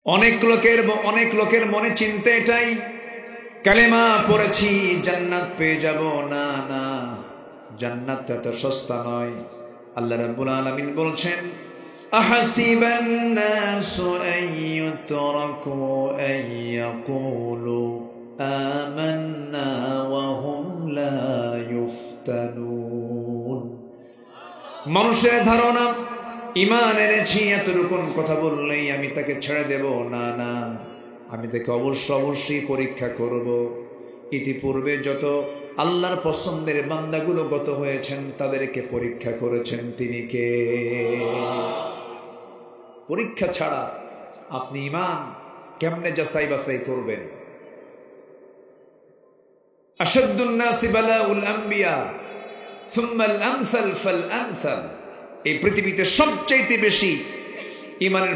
অনেক লোকের মনে চিন্তা এটাই, কালেমা পড়েছি জান্নাত পেয়ে যাব। না না, জান্নাত এত সস্তা নয়। আল্লাহ রাব্বুল আলামিন বলছেন, আহাসিবান নাসু আন ইউতরাকু আন ইয়াকুলু আমান্না ওয়া হুম লা ইফতানুন। মানুষের ধারণা ঈমান এনেছি এতটুকুন কথা বললেই আমি তাকে ছেড়ে দেব। না না, আমি তাকে অবশ্যই পরীক্ষা করব। ইতিপূর্বে যত আল্লাহর পছন্দের বান্দাগুলো গত হয়েছেন তাদেরকে পরীক্ষা করেছেন তিনি কে? পরীক্ষা ছাড়া আপনি ঈমান কেমনে যাচাই বাছাই করবেন? আশাদ্দুন নাসি বালাউল আম্বিয়া সুম্মাল আমসাল ফাল আমসাল। এই পৃথিবীতে সবচাইতে বেশি ঈমানের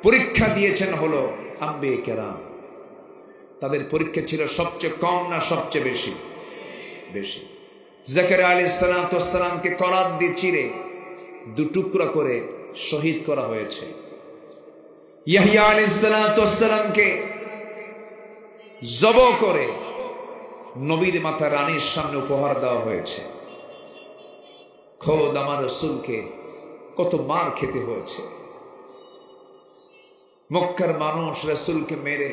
পরীক্ষা দিয়েছেন হলো আম্বিয়া কেরাম। তাদের পরীক্ষা ছিল সবচেয়ে কম না সবচেয়ে বেশি? বেশি। জাকারিয়া আলাইহিস সালাতু ওয়াস সালামকে করাত দিয়ে চিরে দুটুকরা করে শহীদ করা হয়েছে। ইয়াহইয়া আলাইহিস সালাতু ওয়াস সালামকে জব করে নবীর মাথা রানীর সামনে উপহার দেওয়া হয়েছে। খোদ আমার রাসূলকে কত মার খেতে হয়েছে। মক্কার মানুষ রাসূলকে মেরে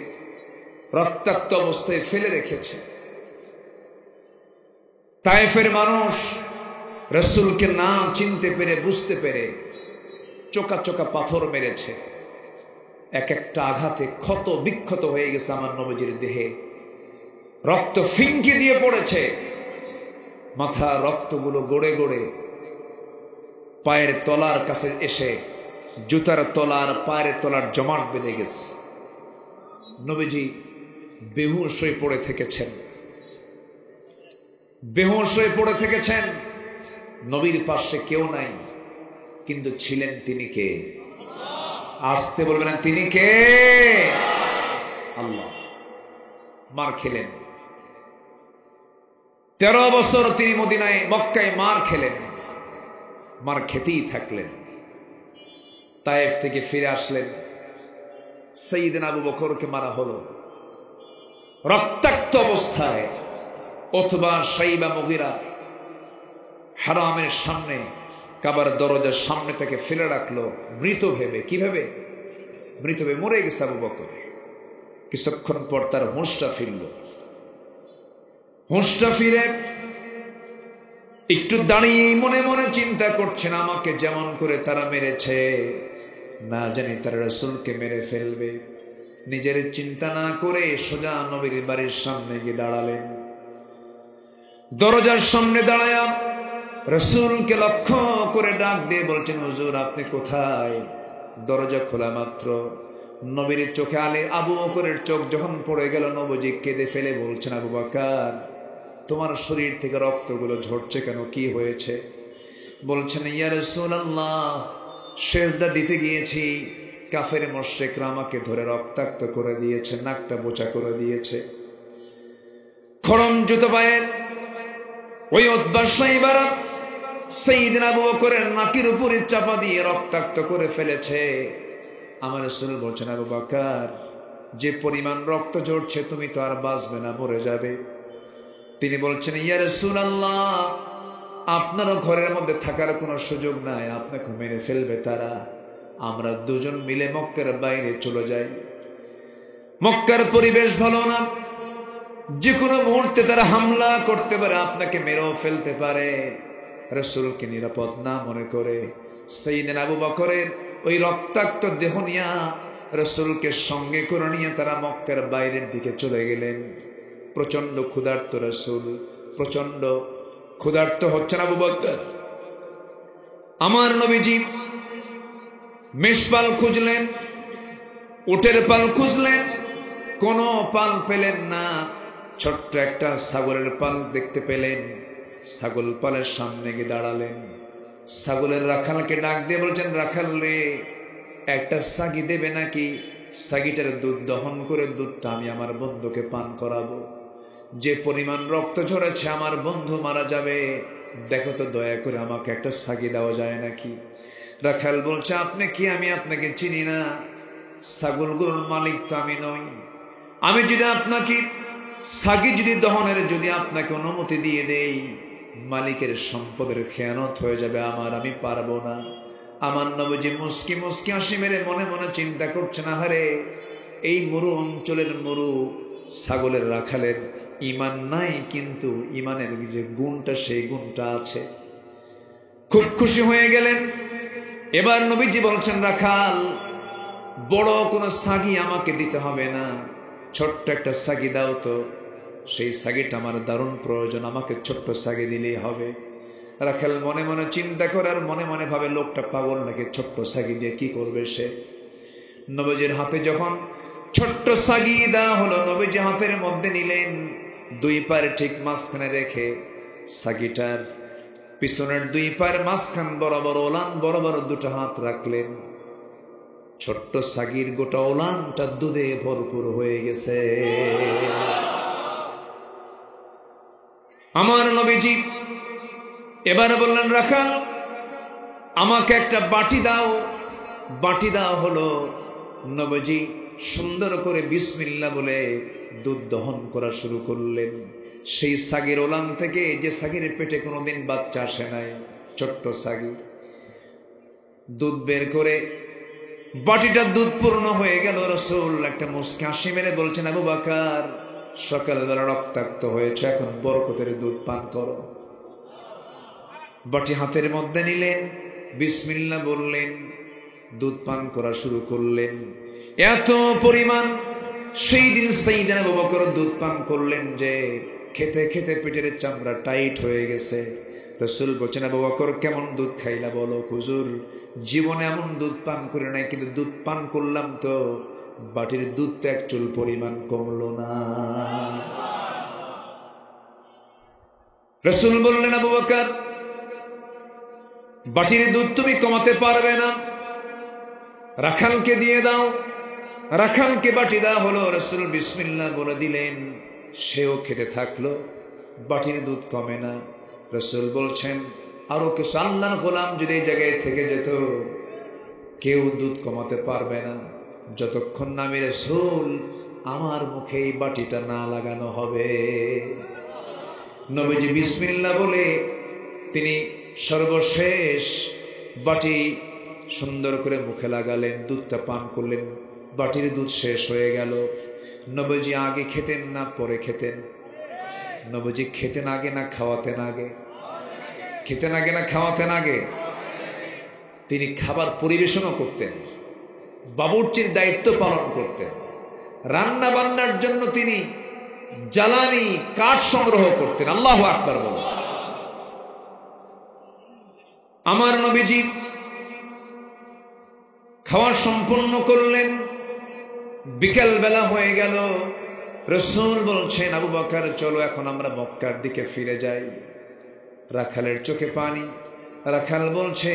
রক্তাক্ত অবস্থায় ফেলে রেখেছে। তায়েফের মানুষ রাসূলকে না চিনতে পেরে বুঝতে পেরে চোকা চোকা পাথর মেরেছে। এক একটা আঘাতে ক্ষত বিক্ষত হয়ে গেছে আমার নবীজির দেহে, রক্ত ফিনকি দিয়ে পড়েছে। মাথা রক্তগুলো গড়ে গড়ে পায়ের তলার কাছে এসে জুতার তলার পায়ের তলার জমাট বেঁধে গেছে। নবীজি বেহুশ হয়ে পড়ে থেকেছেন। নবীর পাশে কেউ নাই, কিন্তু ছিলেন তিনি কে? আসতে বলবেন তিনি কে? আল্লাহ। মার খেলেন 13 বছর তিনি মক্কায় মার খেলেন, মার খেতেই থাকলেন। তায়েফ থেকে ফিরে আসলেন, সাইয়েদনা আবু বকরকে মারা হলো রক্তাক্ত অবস্থায়। অথবা সাইবা মুগিরা হারামের সামনে, কাবার দরজার সামনে তাকে ফেলে রাখলো মৃত ভেবে। কিভাবে মৃত ভেবে? মরে গেছে আবু বকর। কিছুক্ষণ পর তার হুঁশটা ফিরল। হুঁশটা ফিরে একটু দাঁড়িয়ে মনে মনে চিন্তা করছেন, আমাকে যেমন করে তারা মেরেছে, না জানি তারা রাসূলকে মেরে ফেলবে। নিজের চিন্তা না করে সোজা নবীর বাড়ির সামনে গিয়ে দাঁড়ালেন। দরজার সামনে দাঁড়ায়া রাসূলকে লক্ষ্য করে ডাক দিয়ে বলছেন, হুজুর আপনি কোথায়? দরজা খোলা মাত্র নবীর চোখে আবু বকরের চোখ যখন পড়ে গেল, নবীজি কেঁদে ফেলে বলছেন, আবু বকর তোমার শরীর থেকে রক্তগুলো ঝরছে কেন? কি হয়েছে? বলছেন, ইয়া রাসূলুল্লাহ সেজদা দিতে গিয়েছি, কাফের মুশরিকরা আমাকে ধরে রক্তাক্ত করে দিয়েছে, নাকটা বোচা করে দিয়েছে। খড়ম জুতো পায়ের ওই উতবা সাইবারা সাইয়েদনা আবু বকরের নাকের উপরে চাপা দিয়ে রক্তাক্ত করে ফেলেছে। আমার রাসূল বলছেন, আবু বকর যে পরিমাণ রক্ত ঝরছে তুমি তো আর বাঁচবে না, মরে যাবে। তিনি বলছেন, ইয়া রাসূলুল্লাহ আপনারও ঘরের মধ্যে থাকার কোনো সুযোগ নাই, আপনাকে মেরে ফেলবে তারা। আমরা দুজন মিলে মক্কার বাইরে চলে যাই। মক্কার পরিবেশ ভালো না, যে কোনো মুহূর্তে তারা হামলা করতে পারে, আপনাকে মেরেও ফেলতে পারে। রাসূলকে নিরাপদ না মনে করে সাইয়েদনা আবু বকরের ওই রক্তাক্ত দেহ নিয়ে রাসূলকে সঙ্গে করে নিয়ে তারা মক্কার বাইরের দিকে চলে গেলেন। প্রচন্ড ক্ষুধার্ত রাসূল, প্রচন্ড ক্ষুধার্ত হচ্ছেন আবু বকর। আমার নবীজি মেষপাল খুঁজলেন, উটের পাল খুঁজলেন, কোন পাল পেলেন না। ছোট্ট একটা ছাগলের পাল দেখতে পেলেন, ছাগল পালের সামনে গিয়ে দাঁড়ালেন। ছাগলের রাখালকে ডাক দিয়ে বলছেন, রাখাল রে একটা ছাগি দেবে নাকি? ছাগিটার দুধ দহন করে দুধটা আমি আমার বন্ধুকে পান করাবো। যে পরিমাণ রক্ত ঝরেছে আমার বন্ধু মারা যাবে, দেখো তো দয়া করে আমাকে একটা ছাগি দেওয়া যায় নাকি? রাখাল বলছে, আপনি কি? আমি আপনাকে চিনি না। ছাগলগুলোর মালিক তো আমি নই। আমি যদি আপনাকে ছাগি যদি দহনের যদি আপনাকে অনুমতি দিয়ে দেই, মালিকের সম্পদের খেয়ানত হয়ে যাবে আমার, আমি পারবো না। আমার নবীজি মুস্কি মুস্কি হাসি মেরে মনে মনে চিন্তা করছেন, আহারে এই মরু অঞ্চলের মরু ছাগলের রাখালের ঈমান নাই, কিন্তু ঈমানের যে গুণটা সেই গুণটা আছে। খুব খুশি হয়ে গেলেন। এবার নবীজি বলছেন, রাখাল বড় কোনো ছাগি আমাকে দিতে হবে না, ছোট্ট একটা ছাগি দাও তো, সেই ছাগিটা আমার দারুণ প্রয়োজন, আমাকে ছোট্ট ছাগি দিলেই হবে। রাখাল মনে মনে চিন্তা করে আর মনে মনে ভাবে লোকটা পাগল নাকি, ছোট্ট ছাগি দিয়ে কি করবে সে। নবীজির হাতে যখন ছোট্ট ছাগি দেওয়া হলো, নবীজি হাতের মধ্যে নিলেন, দুই পায়ের ঠিক মাঝখানে রেখে ছাগিটার পিছনের দুই পায়ের মাঝখান বরাবর ওলান বরাবর দুটো হাত রাখলেন। ছোট্ট ছাগির গোটা ওলানটা দুধে ভরপুর হয়ে গেছে। আমার নবীজি এবার বললেন, রাখাল আমাকে একটা বাটি দাও। বাটি দেওয়া হলো। নবীজি সুন্দর করে বিসমিল্লাহ বলে দুধ দহন করা শুরু করলেন। সেই ছাগির ওলান থেকে, যে ছাগির পেটে কোনোদিন বাচ্চা আসে নাই, ছোট্ট ছাগি, দুধ বের করে বাটিটা দুধ পূর্ণ হয়ে গেল। রাসূল একটা মুস্কি হাসি মেরে বলছেন, আবু বকর সকালবেলা রক্তাক্ত হয়েছে, এখন বরকতের দুধ পান করো। বাটি হাতের মধ্যে নিলেন, বিসমিল্লাহ বললেন, দুধ পান করা শুরু করলেন। এত পরিমাণ সেই দিন সাইয়েদনা আবু বকর দুধ পান করলেন যে খেতে খেতে পেটের চামড়া টাইট হয়ে গেছে। রাসূল বলছেন, আবু বকর কেমন দুধ খাইলা বলো? হুজুর জীবনে এমন দুধ পান করে নাই, কিন্তু দুধ পান করলাম তো বাটির দুধ তো এক চুল পরিমাণ কমলো না। রাসূল বললেন, আবু বকর বাটির দুধ তুমি কমাতে পারবে না, রাখালকে দিয়ে দাও। রাখালকে বাটি দেওয়া হলো। রাসূল বিসমিল্লাহ বলে দিলেন, সেও খেতে থাকলো, বাটির দুধ কমে না। রাসূল বলছেন, আরো কিছু আল্লাহর গোলাম যদি এই জায়গায় থেকে যেত, কেউ দুধ কমাতে পারবে না যতক্ষণ না আমি রাসূল আমার মুখে এই বাটিটা না লাগানো হবে। নবীজি বিসমিল্লাহ বলে তিনি সর্বশেষ বাটি সুন্দর করে মুখে লাগালেন, দুধটা পান করলেন। বাটির দুধ শেষ হয়ে গেল। নবীজি আগে খেতেন না পরে খেতেন? নবীজি খেতেন আগে না খাওয়াতেন আগে? খেতেন আগে না খাওয়াতেন আগে? তিনি খাবার পরিবেশনও করতেন, বাবুর্চির দায়িত্ব পালন করতেন, রান্না বান্নার জন্য তিনি জ্বালানি কাঠ সংগ্রহ করতেন। আল্লাহু আকবার বলো। আমার নবীজি খাওয়া সম্পন্ন করলেন। বিকেল বেলা হয়ে গেল। রাসূল বলছেন, আবু বকর চলো এখন আমরা মক্কার দিকে ফিরে যাই। রাখালের চোখে পানি। রাখাল বলছে,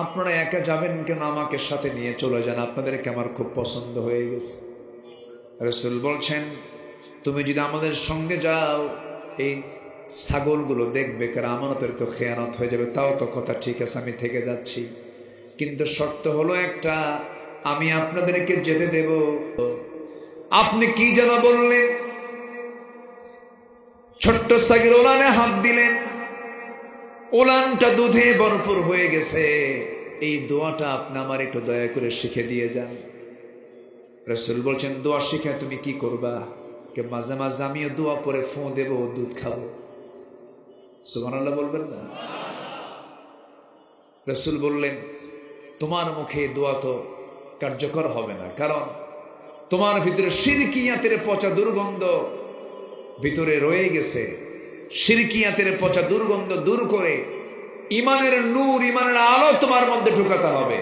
আপনারা একা যাবেন কেন? আমাকে সাথে নিয়ে চলে যান, আপনাদেরকে আমার খুব পছন্দ হয়ে গেছে। রাসূল বলছেন, তুমি যদি আমাদের সঙ্গে যাও এই ছাগলগুলো দেখবে, কারণ আমানতের তো খেয়ানত হয়ে যাবে। তাও তো কথা ঠিক আছে, আমি থেকে যাচ্ছি, কিন্তু শর্ত হলো একটা, আমি আপনাদেরকে যেতে দেব। আপনি কি যেন বললেন? ছোট্ট ছাগির ওলানে হাত দিলেন, ওলানটা দুধে ভরপুর হয়ে গেছে। এই দোয়াটা আপনি আমার একটু দয়া করে শিখে দিয়ে যান। রাসূল বলছেন, দোয়া শিখে তুমি কি করবা? কে মাঝে মাঝে আমিও দোয়া পরে ফু দেব, দুধ খাবো। সুবহানাল্লাহ বলবেন না? রাসূল বললেন, তোমার মুখে দোয়া তো কার্যকর হবে না, কারণ তোমার ভিতরে শিরকিয়াতের পচা দুর্গন্ধ ভিতরে রয়ে গেছে। শিরকিয়াতের পচা দুর্গন্ধ দূর করে ইমানের নূর, ইমানের আলো তোমার মধ্যে ঢুকাতে হবে।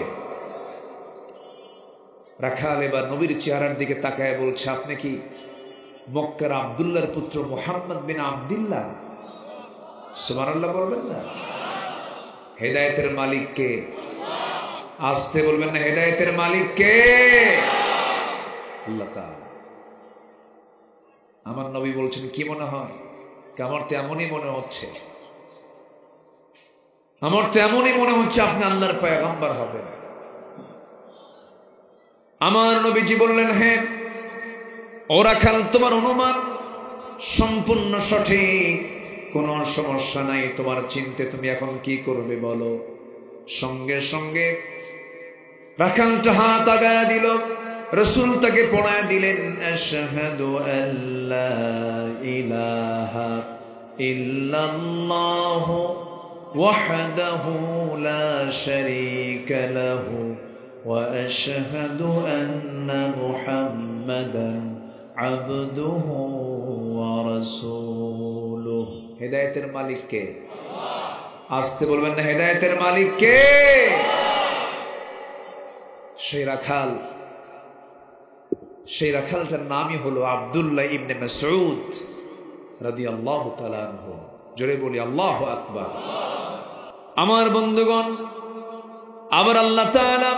রাখাল এবার নবীর চেহারার দিকে তাকায় বলছে, আপনি কি মক্কার আব্দুল্লাহর পুত্র মুহাম্মদ বিন আব্দুল্লাহ? সুবহানাল্লাহ বলবেন না? হেদায়েতের মালিক কে? আসতে বলবেন না, হেদায়েতের মালিক কে? আল্লাহ তাআলা। আমার নবী বলছেন, কি মনে হয়? আমার তো এমনই মনে হচ্ছে, আমার তো এমনই মনে হচ্ছে আপনি আল্লাহর পয়গম্বর হবেন। আমার নবীজি বললেন, হ্যাঁ ও রাখাল, তোমার অনুমান সম্পূর্ণ সঠিক, কোনো সমস্যা নাই, তোমার চিন্তে তুমি এখন কি করবে বলো। সঙ্গে সঙ্গে রাখালটা হাত আগায়া দিল, রাসূল তাকে পড়ায় দিলেন, আশহাদু আল্লা ইলাহা ইল্লাল্লাহু ওয়াহদাহু লা শারীকা লাহু ওয়া আশহাদু আন্না মুহাম্মাদান আবদুহু ওয়া রাসূলুহু। হেদায়েতের মালিক কে? আসতে বলবেন না, হেদায়েতের মালিক কে? সেই রাখালটার নামই হলো আব্দুল্লাহ ইবনে মাসউদ রাদিয়াল্লাহু তাআলা আনহু। জোরে বলি আল্লাহু আকবার। আমার বন্ধুগণ, আবার আল্লাহ তাআলা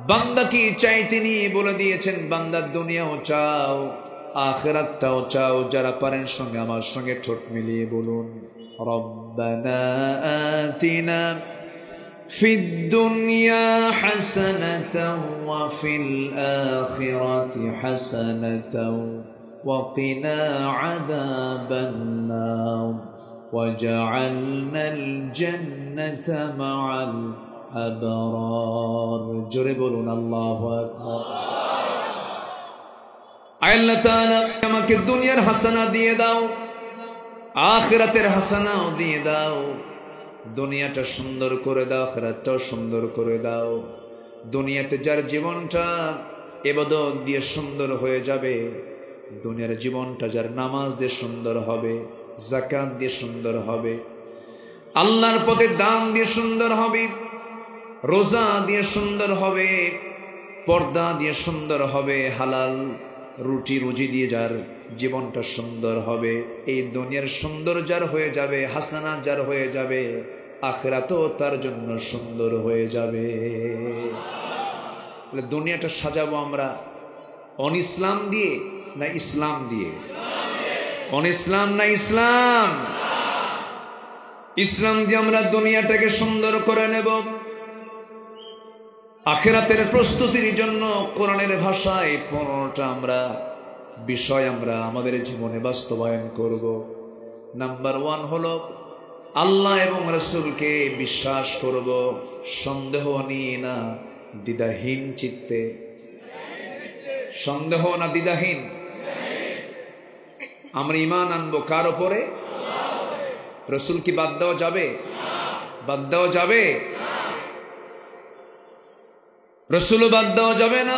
বান্দা কি চাই তিনি বলে দিয়েছেন, বান্দা দুনিয়াও চাও আখিরাতটাও চাও। যারা পারেন সঙ্গে আমার সঙ্গে ঠোঁট মিলিয়ে বলুন, রব্বানা আতিনা ফিদ দুনিয়া হাসানাতাও ওয়া ফিল আখিরাতি হাসানাতাও ওয়া কিনা আযাবান নার ওয়াজআলনাল জান্নাতা মা'আল আবরার। জোরে বলুন আল্লাহু আকবার। আল্লাহ তাআলা আমাকে দুনিয়ার হাসানা দিয়ে দাও, আখিরাতের হাসানাও দিয়ে দাও। দুনিয়াটা সুন্দর করে দাও, আখিরাতটাও সুন্দর করে দাও। দুনিয়াতে যার জীবনটা ইবাদত দিয়ে সুন্দর হয়ে যাবে, দুনিয়ার জীবনটা যার নামাজ দিয়ে সুন্দর হবে, যাকাত দিয়ে সুন্দর হবে, আল্লাহর পথে দান দিয়ে সুন্দর হবে, রোজা দিয়ে সুন্দর হবে, পর্দা দিয়ে সুন্দর হবে, হালাল রুটি রুজি দিয়ে যার জীবনটা সুন্দর হবে, এই দুনিয়ার সুন্দর যার হয়ে যাবে, হাসানা যার হয়ে যাবে, আখিরাতও তার জন্য সুন্দর হয়ে যাবে। দুনিয়াটা সাজাবো আমরা অন ইসলাম দিয়ে না ইসলাম দিয়ে? অন ইসলাম না ইসলাম? ইসলাম দিয়ে আমরা দুনিয়াটাকে সুন্দর করে নেব। আখিরাতের প্রস্তুতির জন্য কোরআনের ভাষায় 15টা আমরা বিষয় আমরা আমাদের জীবনে বাস্তবায়ন করব। নাম্বার 1 হলো আল্লাহ এবং রাসূলকে বিশ্বাস করব, সন্দেহ নিয়ে না, দ্বিধাহীন চিত্তে। সন্দেহ না দ্বিধাহীন? আমরা ঈমান আনবো কার উপরে? রাসূল কি বাদ দেওয়া যাবে? বাদ দেওয়া যাবে? রাসূলও বাদ দেওয়া যাবে না,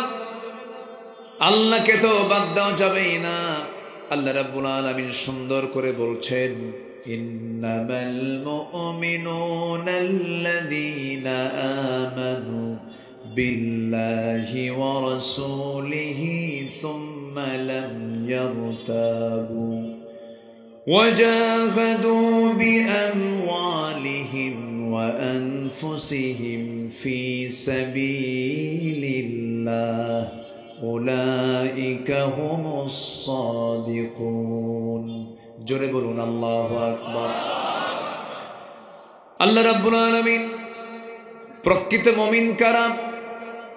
আল্লাহকে তো বাদ দেওয়া যাবেই না। আল্লাহ রাব্বুল আলামিন সুন্দর করে বলছেন, ইন্নামাল মুমিনুনা আল্লাযীনা আমানু বিল্লাহি ওয়া রাসূলিহি সুম্মা লাম ইয়ারতাবু وجاهدوا بأموالهم وأنفسهم في سبيل الله أولئك هم الصادقون। জোরে বলুন আল্লাহু আকবার। আল্লাহ রাব্বুল আলামিন প্রকৃত মুমিন কারা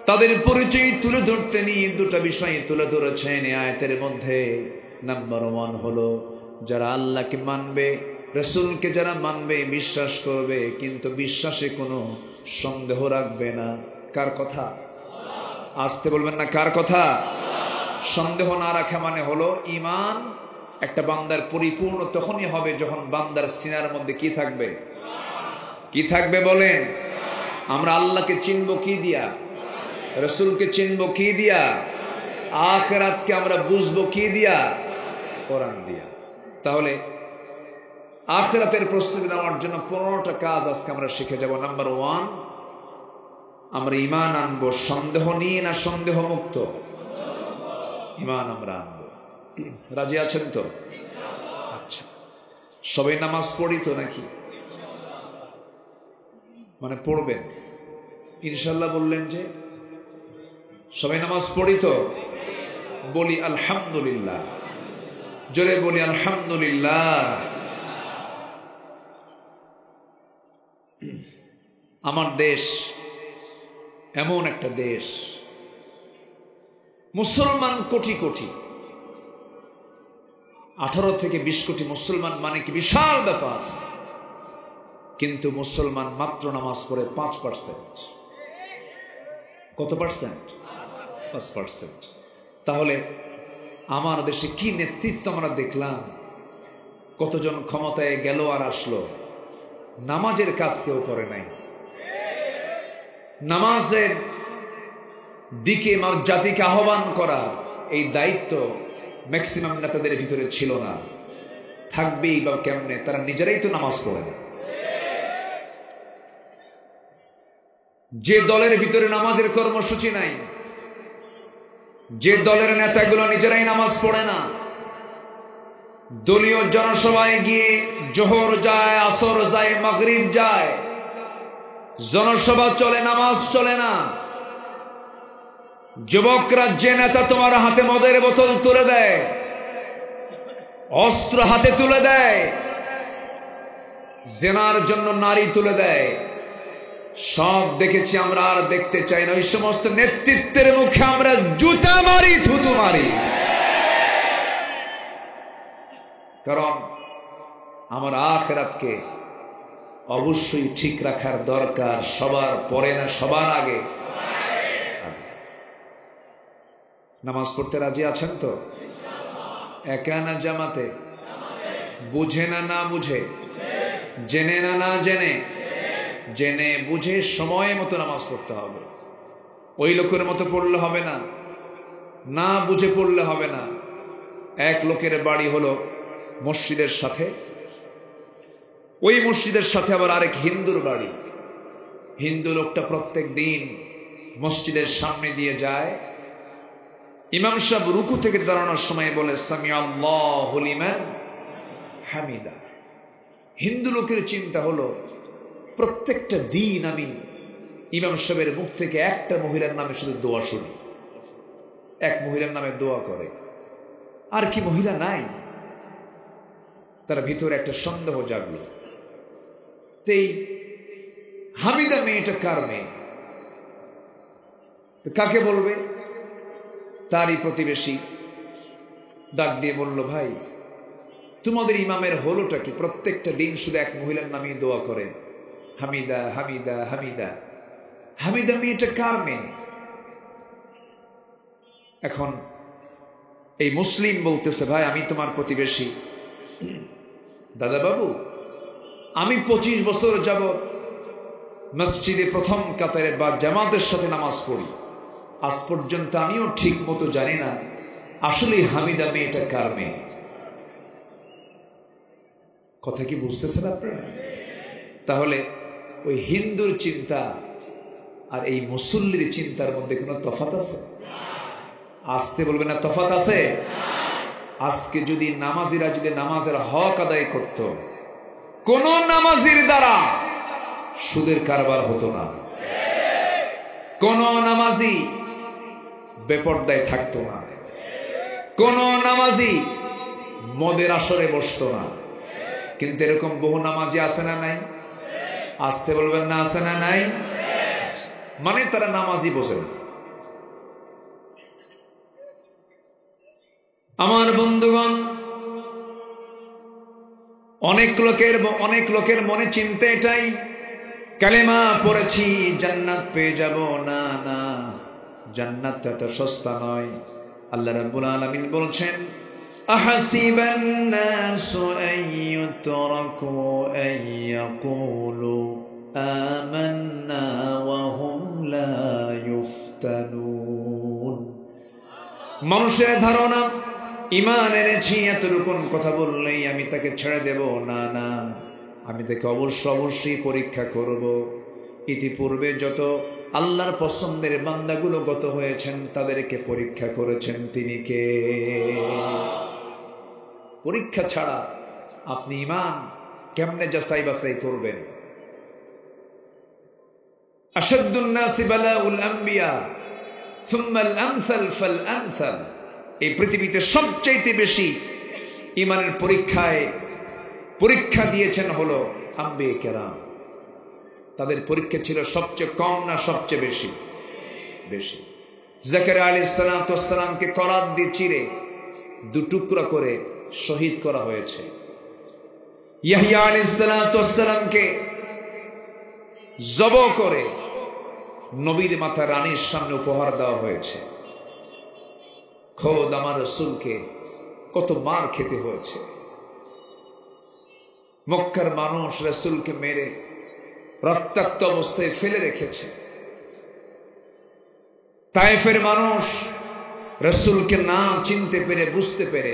তাদের পরিচয় তুলে ধরতে নিয়ে 2টা বিষয় তুলে ধরেছেন এই আয়াতের মধ্যে। নাম্বার 1 হলো যারা আল্লাহকে মানবে, রাসূলকে যারা মানবে, বিশ্বাস করবে, কিন্তু বিশ্বাসে কোনো সন্দেহ রাখবে না। কার কথা? আসতে বলবেন না, কার কথা? সন্দেহ না রাখা মানে হলো ঈমান একটা বান্দার পরিপূর্ণ তখনই হবে যখন বান্দার সিনার মধ্যে কি থাকবে? কি থাকবে বলেন? আমরা আল্লাহকে চিনব কি দিয়া? রাসূলকে চিনব কি দিয়া? আখিরাতকে আমরা বুঝবো কি দিয়া? কোরআন দিয়া। তাহলে আখিরাতের প্রস্তুতি নেওয়ার জন্য 15টা কাজ আজকে আমরা শিখে যাব। নাম্বার 1, আমরা ঈমান আনবো সন্দেহ নিয়ে না সন্দেহ মুক্ত? ঈমান আমরা আনবো। রাজি আছেন তো? আচ্ছা, সবাই নামাজ পড়ি তো নাকি? মানে পড়বেন ইনশাল্লাহ বললেন যে সবাই নামাজ পড়ি তো? বলি আলহামদুলিল্লাহ। জোরে বলি আলহামদুলিল্লাহ। আমার দেশ এমন একটা দেশ মুসলমান কোটি কোটি, 18 থেকে 20 কোটি মুসলমান মানে কি বিশাল ব্যাপার। কিন্তু মুসলমান মাত্র নামাজ পড়ে 5%। কত পার্সেন্ট? 5%। তাহলে আমার দেশে কি নেতৃত্ব আমরা দেখলাম, কতজন ক্ষমতায় গেল আর আসলো, নামাজের কাজ কেউ করে নাই। নামাজের দিকে জাতিকে আহ্বান করার এই দায়িত্ব ম্যাক্সিমাম নেতাদের ভিতরে ছিল না। থাকবেই বা কেমনে? তারা নিজেরাই তো নামাজ পড়ে না। যে দলের ভিতরে নামাজের কর্মসূচি নাই, যে দলের নেতাগুলো নিজেরাই নামাজ পড়ে না, দলীয় জনসভায় গিয়ে জোহর যায়, আসর যায়, মাগরিব যায়, জনসভা চলে, নামাজ চলে না। যুবকরা যে নেতা তোমার হাতে মদের বোতল তুলে দেয়, অস্ত্র হাতে তুলে দেয়, জেনার জন্য নারী তুলে দেয়, সব দেখেছি আমরা, আর দেখতে চাই না। ওই সমস্ত নেতৃত্বের মুখে আমরা জুতা মারি, থুতু মারি। কারণ আমার আখিরাতকে অবশ্যই ঠিক রাখার দরকার, সবার পরে না, সবার আগে। নামাজ পড়তে রাজি আছেন তো? একা না জামাতে? বুঝে না না বুঝে? জেনে না না জেনে? জেনে বুঝে সময় মতো নামাজ পড়তে হবে। ওই লোকের মতো পড়লে হবে না, না বুঝে পড়লে হবে না। এক লোকের বাড়ি হলো মসজিদের সাথে, ওই মসজিদের সাথে আবার আরেক হিন্দুর বাড়ি। হিন্দু লোকটা প্রত্যেক দিন মসজিদের সামনে দিয়ে যায়, ইমাম সাহেব রুকু থেকে দাঁড়ানোর সময় বলে সামি আল্লাহু লিমান হামিদা। হিন্দু লোকের চিন্তা হলো, প্রত্যেকটা দিন আমি ইমাম সাহেবের মুখ থেকে একটা মহিলার নামে শুধু দোয়া শুনি, এক মহিলার নামে দোয়া করে, আর কি মহিলা নাই? তার ভিতরে একটা সন্দেহ জাগলো, তেই হামিদা মেয়েটা কার মেয়ে? কাকে বলবে? তারই প্রতিবেশী ডাক দিয়ে বলল, ভাই তোমাদের ইমামের হলোটা কি? প্রত্যেকটা দিন শুধু এক মহিলার নামে দোয়া করে, হামিদা হামিদা হামিদা। হামিদা মেয়েটা কার মেয়ে? এখন এই মুসলিম বলতেছে, ভাই আমি তোমার প্রতিবেশী। দাদা বাবু, আমি 25 বছর যাবত মসজিদে প্রথম কাতারে বা জামাতের সাথে নামাজ পড়ি, আজ পর্যন্ত আমিও ঠিক মতো জানি না আসলে হামিদা মেয়েটা কার মেয়ে। কথা কি বুঝতেছেন আপনারা? তাহলে ওই হিন্দুর চিন্তা আর এই মুসল্লির চিন্তার মধ্যে কোনো তফাৎ আছে? আসতে বলবে না তফাৎ আছে? আজকে যদি নামাজিরা যদি নামাজের হক আদায় করত, কোন নামাজির দ্বারা সুদের কারবার হতো না, কোন নামাজি বেপরদায় থাকতো না, কোন নামাজি মদের আসরে বসতো না। কিন্তু এরকম বহু নামাজি আছে না নাই? আসতে বলবেন না আছে না নাই? মানে তারা নামাজি বোঝে না। আমার বন্ধুগণ, অনেক লোকের মনে চিন্তা এটাই, কালেমা পড়েছি জান্নাত পেয়ে যাব। না না, জান্নাত এত সস্তা নয়। আল্লাহ রাব্বুল আলামিন বলছেন, আহাসিবান নাসু আইয়ুতরাকু আইয়াকুলু আমান্না ওয়া হুম লা ইফতানুন। মানুষের ধারণা ঈমান এনেছি, এতটুকুন কথা বললেই আমি তাকে ছেড়ে দেব। না না, আমি তাকে অবশ্যই পরীক্ষা করব। ইতিপূর্বে যত আল্লাহর পছন্দের বান্দাগুলো গত হয়েছেন, তাদেরকে পরীক্ষা করেছেন তিনি কে? পরীক্ষা ছাড়া আপনি ঈমান কেমনে যাচাই বাছাই করবেন? আশাদ্দুন নাসি বালাউল আম্বিয়া সুম্মাল আমসাল ফাল আমসাল। এই পৃথিবীতে সবচাইতে বেশি ঈমানের পরীক্ষা দিয়েছেন হলো আম্বিয়া কেরাম। তাদের পরীক্ষা ছিল সবচেয়ে কম না সবচেয়ে বেশি? বেশি। জাকারিয়া আলাইহিস সালামকে করাত দিয়ে চিরে দুটুকরা করে শহীদ করা হয়েছে। ইয়াহইয়া আলাইহিস সালামকে জব করে নবীর মাথা রানীর সামনে উপহার দেওয়া হয়েছে। খোদ আমার রাসূলকে কত মার খেতে হয়েছে। মক্কার মানুষ রাসূলকে মেরে রক্তাক্ত অবস্থায় ফেলে রেখেছে। তায়েফের মানুষ রাসূলকে না চিনতে পেরে বুঝতে পেরে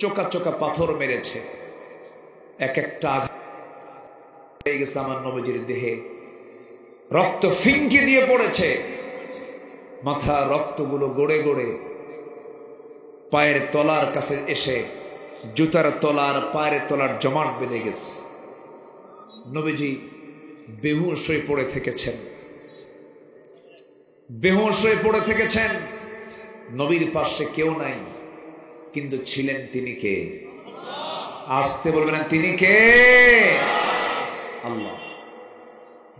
চোকা চোকা পাথর মেরেছে। এক একটা আঘাত হয়ে গেছে আমার নবীজির দেহে, রক্ত ফিনকি দিয়ে পড়েছে। মাথা রক্তগুলো গড়ে গড়ে পায়ের তলার কাছে এসে জুতার তলার পায়ের তলার জমাট বেঁধে গেছে। নবীজি বেহুশ হয়ে পড়ে থেকেছেন, বেহুশ হয়ে পড়ে থেকেছেন। নবীর পাশে কেউ নাই, কিন্তু ছিলেন তিনি কে? আসতে বলবেন তিনি কে? আল্লাহ।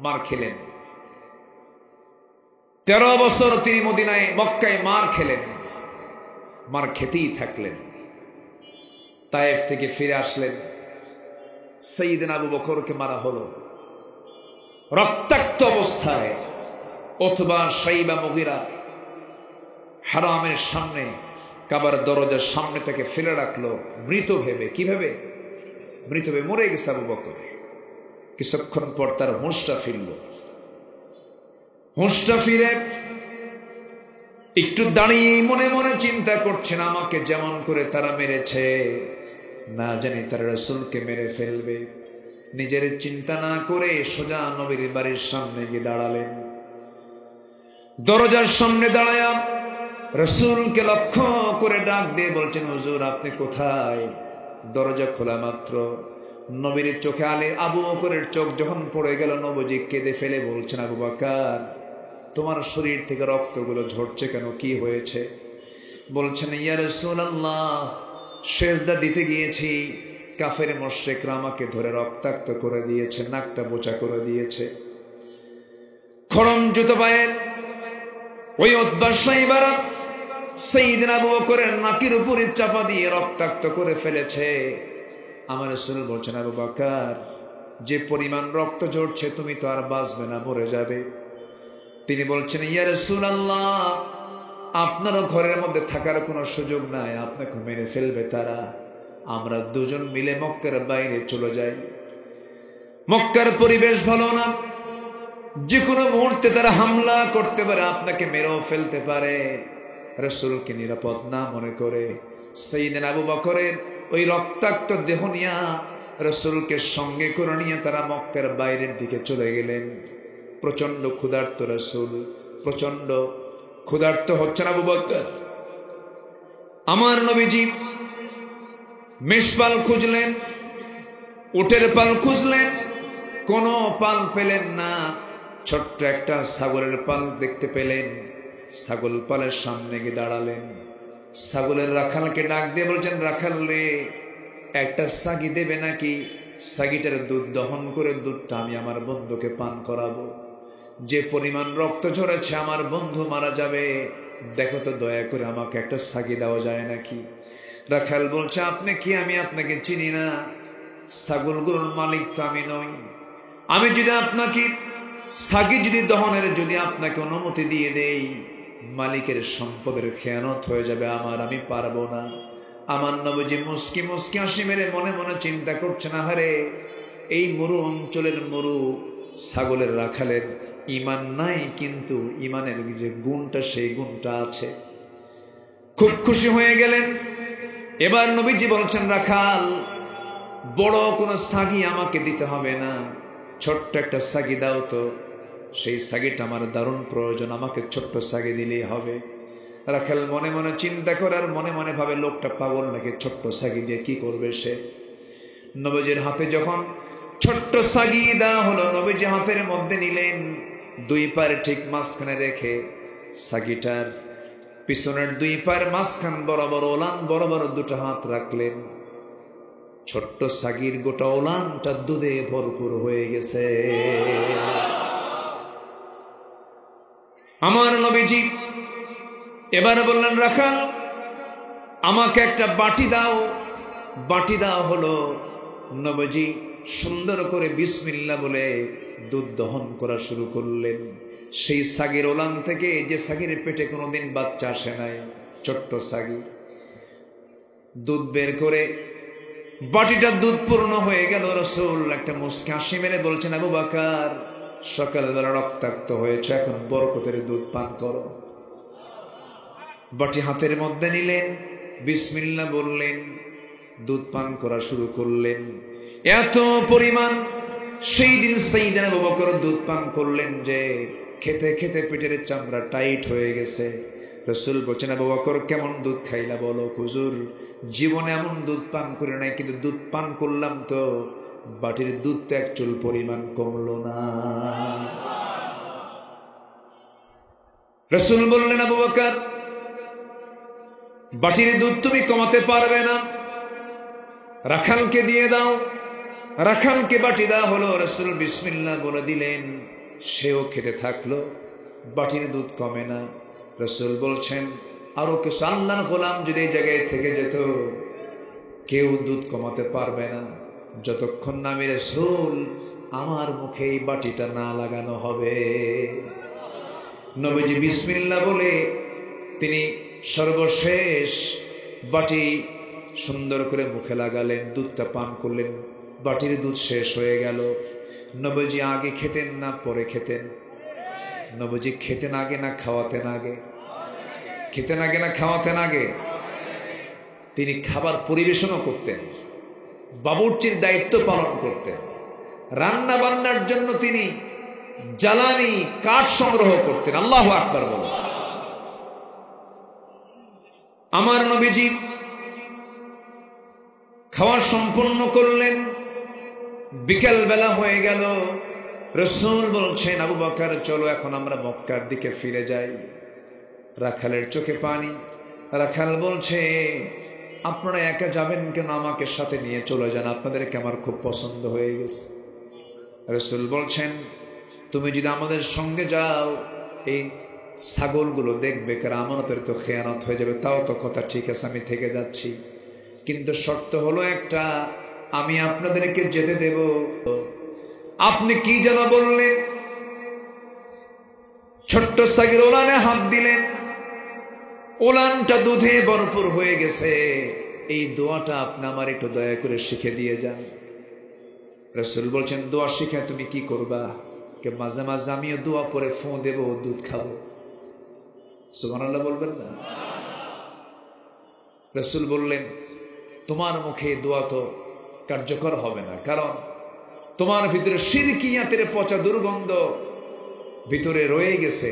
মার খেলেন 13 বছর তিনি মদিনায় মক্কায় মার খেলেন, মার খেতেই থাকলেন। তায়েফ থেকে ফিরে আসলেন, সাইয়েদনা আবু বকরকে মারা হলো রক্তাক্ত অবস্থায়। অথবা সাইবা মুগিরা হারামের সামনে কাবার দরজার সামনে তাকে ফেলে রাখলো মৃত ভেবে। কি ভেবে? মৃত ভেবে। মরে গেছে আবু বকর। কিছুক্ষণ পর তার হুঁশটা ফিরল। হুঁশটা ফিরে একটু দাঁড়িয়ে মনে মনে চিন্তা করছেন, আমাকে যেমন করে তারা মেরেছে, না জানি তারা রাসূলকে মেরে ফেলবে। নিজের চিন্তা না করে সোজা নবীর বাড়ির সামনে গিয়ে দাঁড়ালেন। দরজার সামনে দাঁড়ায়া রাসূলকে লক্ষ্য করে ডাক দিয়ে বলছেন, হুজুর আপনি কোথায়? দরজা খোলা মাত্র নবীর চোখে আবু বকরের চোখ যখন পড়ে গেল, নবীজি কেঁদে ফেলে বলছেন, আবু বকর তোমার শরীর থেকে রক্তগুলো ঝরছে কেন? কি হয়েছে? বলছেন, ইয়া রাসূলুল্লাহ সেজদা দিতে গিয়েছি, কাফের মুশরিকরা আমাকে ধরে রক্তাক্ত করে দিয়েছে, নাকটা বোচা করে দিয়েছে। খড়ম জুতো পায়ে ওই উতবা সাইবারা সাইয়েদনা আবু বকরের নাকের উপরে চাপা দিয়ে রক্তাক্ত করে ফেলেছে। আমার রাসূল বলছেন, আবু বকর যে পরিমাণ রক্ত ঝরছে তুমি তো আর বাঁচবে না, মরে যাবে। তিনি বলছেন, ইয়া রাসূলুল্লাহ আপনারও ঘরের মধ্যে থাকার কোনো সুযোগ নাই, আপনাকে মেরে ফেলবে তারা। আমরা দুজন মিলে মক্কার বাইরে চলে যাই। মক্কার পরিবেশ ভালো না, যে কোনো মুহূর্তে তারা হামলা করতে পারে, আপনাকে মেরেও ফেলতে পারে। রাসূলকে নিরাপদ না মনে করে সাইয়েদনা আবু বকরের ওই রক্তাক্ত দেহ নিয়ে রাসূলকে সঙ্গে করে নিয়ে তারা মক্কার বাইরের দিকে চলে গেলেন। প্রচন্ড ক্ষুধার্ত রাসূল, প্রচন্ড ক্ষুধার্ত হচ্ছেন আবু বকর। আমার নবীজি মেষপাল খুঁজলেন, উটের পাল খুঁজলেন, কোনো পাল পেলেন না। ছোট্ট একটা ছাগলের পাল দেখতে পেলেন, ছাগল পালের সামনে গিয়ে দাঁড়ালেন। ছাগলের রাখালকে ডাক দিয়ে বলছেন, রাখাল রে একটা ছাগি দেবে নাকি? ছাগিটার দুধ দহন করে দুধটা আমি আমার বন্ধুকে পান করাবো। যে পরিমাণ রক্ত ঝরেছে আমার বন্ধু মারা যাবে, দেখো তো দয়া করে আমাকে একটা ছাগি দেওয়া যায় নাকি? রাখাল বলছে, আপনি কি? আমি আপনাকে চিনি না, ছাগলগুলোর মালিক তো আমি নই। আমি যদি আপনাকে ছাগি যদি দহনের যদি আপনাকে অনুমতি দিয়ে দেই, মালিকের সম্পদের খেয়ানত হয়ে যাবে আমার, আমি পারবো না। আমার নবীজি মুস্কি মুস্কি হাসি মেরে মনে মনে চিন্তা করছেন, আহারে এই মরু অঞ্চলের মরু ছাগলের রাখালের ঈমান নাই, কিন্তু ঈমানের যে গুণটা সেই গুণটা আছে। খুব খুশি হয়ে গেলেন। এবার নবীজি বলছেন, রাখাল বড় কোনো ছাগি আমাকে দিতে হবে না, ছোট্ট একটা ছাগি দাও তো। সেই ছাগিটা আমার দারুণ প্রয়োজন, আমাকে ছোট্ট ছাগি দিলেই হবে। রাখাল মনে মনে চিন্তা করে আর মনে মনে ভাবে, লোকটা পাগল নাকি, ছোট্ট ছাগি দিয়ে কি করবে সে? নবীজির হাতে যখন ছোট্ট ছাগি দেওয়া হলো, নবীজি হাতের মধ্যে নিলেন, দুই পায়ের ঠিক মাঝখানে রেখে ছাগিটার পিছনের দুই পায়ের মাঝখান বরাবর ওলান বরাবর দুটো হাত রাখলেন। ছোট্ট ছাগির গোটা ওলানটা দুধে ভরপুর হয়ে গেছে। আমার নবীজি এবার বললেন, রাখাল আমাকে একটা বাটি দাও। বাটি দেওয়া হলো। নবীজি সুন্দর করে বিসমিল্লাহ বলে দুধ দহন করা শুরু করলেন। সেই সাগির ওলান থেকে, যে সাগির পেটে কোনোদিন বাচ্চা আসে নাই, ছোট্ট সাগি, দুধ বের করে বাটিটা দুধ পূর্ণ হয়ে গেল। রাসূল একটা মুস্কি হাসি মেরে বলছেন, আবু বকর সকালবেলা রক্তাক্ত হয়েছে, এখন বরকতের দুধ পান করো। বাটি হাতের মধ্যে নিলেন, বিসমিল্লাহ বললেন, দুধ পান করা শুরু করলেন। এত পরিমাণ সেই দিন সাইয়েদনা আবু বকর দুধ পান করলেন যে খেতে খেতে পেটের চামড়া টাইট হয়ে গেছে। রাসূল বলছেন, আবু বকর কেমন দুধ খাইলা বলো? হুজুর জীবনে এমন দুধ পান করে নাই, কিন্তু দুধ পান করলাম তো বাটির দুধ তো এক চুল পরিমাণ কমলো না। রাসূল বললেন, আবু বকর বাটির দুধ তুমি কমাতে পারবে না, রাখালকে দিয়ে দাও। রাখালকে বাটি দেওয়া হলো। রাসূল বিসমিল্লাহ বলে দিলেন, সেও খেতে থাকলো, বাটির দুধ কমে না। রাসূল বলছেন, আরো কিছু আল্লাহর গোলাম যদি এই জায়গায় থেকে যেত, কেউ দুধ কমাতে পারবে না যতক্ষণ না আমি রাসূল আমার মুখে এই বাটিটা না লাগানো হবে। নবীজি বিসমিল্লাহ বলে তিনি সর্বশেষ বাটি সুন্দর করে মুখে লাগালেন, দুধটা পান করলেন। বাটির দুধ শেষ হয়ে গেল। নবীজি আগে খেতেন না পরে খেতেন? নবীজি খেতেন আগে না খাওয়াতেন আগে? খেতেন আগে না খাওয়াতেন আগে? তিনি খাবার পরিবেশনও করতেন, বাবুর্চির দায়িত্ব পালন করতেন, রান্না বান্নার জন্য তিনি জ্বালানি কাঠ সংগ্রহ করতেন। আল্লাহু আকবার বলো। আমার নবীজি খাওয়া সম্পন্ন করলেন। বিকেল বেলা হয়ে গেল। রাসূল বলছেন, আবু বকর চলো এখন আমরা মক্কার দিকে ফিরে যাই। রাখালের চোখে পানি। রাখাল বলছে, আপনারা একা যাবেন কেন? আমাকে সাথে নিয়ে চলে যান, আপনাদেরকে আমার খুব পছন্দ হয়ে গেছে। রাসূল বলছেন, তুমি যদি আমাদের সঙ্গে যাও এই ছাগলগুলো দেখবে, কারণ আমানতের তো খেয়ানত হয়ে যাবে। তাও তো কথা ঠিক আছে, আমি থেকে যাচ্ছি, কিন্তু শর্ত হলো একটা, আমি আপনাদেরকে যেতে দেব। আপনি কি যেন বললেন? ছোট্ট সাগির ওলানে হাত দিলেন, ওলানটা দুধে ভরপুর হয়ে গেছে। এই দোয়াটা আপনি আমার একটু দয়া করে শিখে দিয়ে যান। রাসূল বলছেন, দোয়া শিখে তুমি কি করবা? কে মাঝে মাঝে আমিও দোয়া পরে ফোঁ দেব, দুধ খাবো। সুবহানাল্লাহ বলবেন না? রাসূল বললেন, তোমার মুখে দোয়া তো কার্যকর হবে না, কারণ তোমার ভিতরে শিরকিয়াতের পচা দুর্গন্ধ ভিতরে রয়ে গেছে।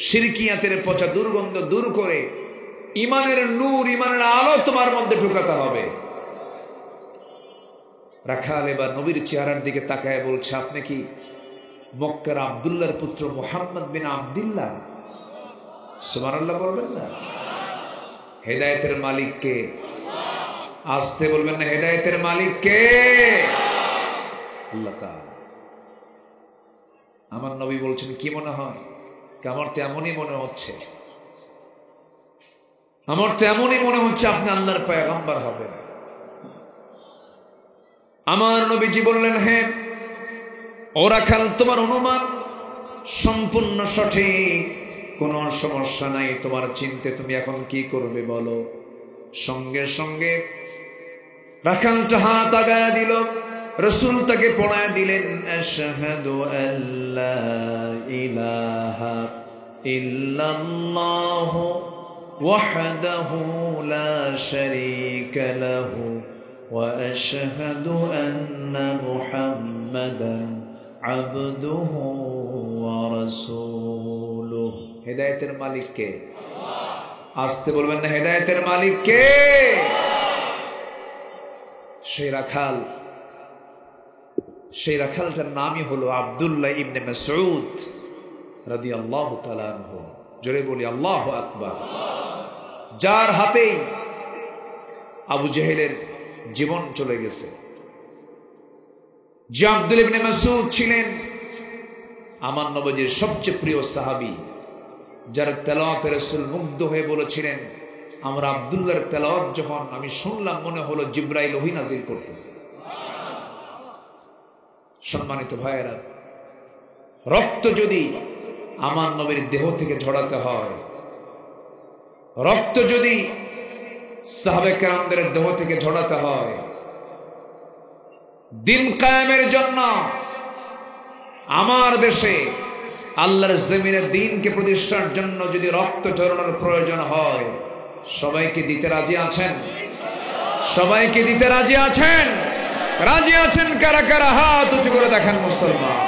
শিরকিয়াতের পচা দুর্গন্ধ দূর করে ইমানের নূর, ইমানের আলো তোমার মধ্যে ঢুকাতে হবে। রাখাল এবার নবীর চেহারার দিকে তাকায় বলছে, আপনি কি মক্কার আব্দুল্লাহর পুত্র মুহাম্মদ বিন আব্দুল্লাহ? সুবহানাল্লাহ বলবেন না? হেদায়েতের মালিক কে? আসতে বলবেন না, হেদায়েতের মালিক কে? আল্লাহ তাআলা। আমার নবী বলছেন, কি মনে হয়? আমার তো এমনই মনে হচ্ছে, আমার তো এমনই মনে হচ্ছে আপনি আল্লাহর পয়গম্বর হবেন। আমার নবীজি বললেন, হ্যাঁ ও রাখাল, তোমার অনুমান সম্পূর্ণ সঠিক, কোনো সমস্যা নাই, তোমার চিন্তা, তুমি এখন কি করবে বলো। সঙ্গে সঙ্গে রাখালটা হাত আগায়া দিল। রাসূল তাকে পড়ায় দিলেন, আশহাদু আল্লা ইলাহা ইল্লাল্লাহু ওয়াহদাহু লা শারীকা লাহু ওয়া আশহাদু আন্না মুহাম্মাদান আবদুহু ওয়া রাসূলুহু। হেদায়েতের মালিক কে? আল্লাহ। আসতে বলবেন না, হেদায়েতের মালিক কে? সেই রাখাল, সেই রাখালটার নামই হলো আব্দুল্লাহ ইবনে মাসউদ রাদিয়াল্লাহু তাআলা আনহু। জোরে বলি আল্লাহু আকবার। যার হাতেই আবু জেহেলের জীবন চলে গেছে। যে আব্দুল্লাহ ইবনে মাসউদ ছিলেন আমার নবীর সবচেয়ে প্রিয় সাহাবী, যার তেলাওয়াতে রাসূল মুগ্ধ হয়ে বলেছিলেন, আমার আব্দুল্লাহর তেলাওয়াত যখন আমি শুনলাম মনে হলো জিবরাইল ওহী নাজিল করতেছে। সম্মানিত ভাইয়েরা, রক্ত যদি আমার নবীর দেহ থেকে ঝরাতে হয়, রক্ত যদি সাহাবে কেরামদের দেহ থেকে ঝরাতে হয়, দিন কায়েমের জন্য আমার দেশে আল্লাহর জমিনে দ্বীনকে প্রতিষ্ঠার জন্য যদি রক্ত ঝরানোর প্রয়োজন হয়, সবাইকে দিতে রাজি আছেন? সবাইকে দিতে রাজি আছেন? রাজি আছেন কারা কারা? হাত উঁচু করে দেখেন মুসলমান।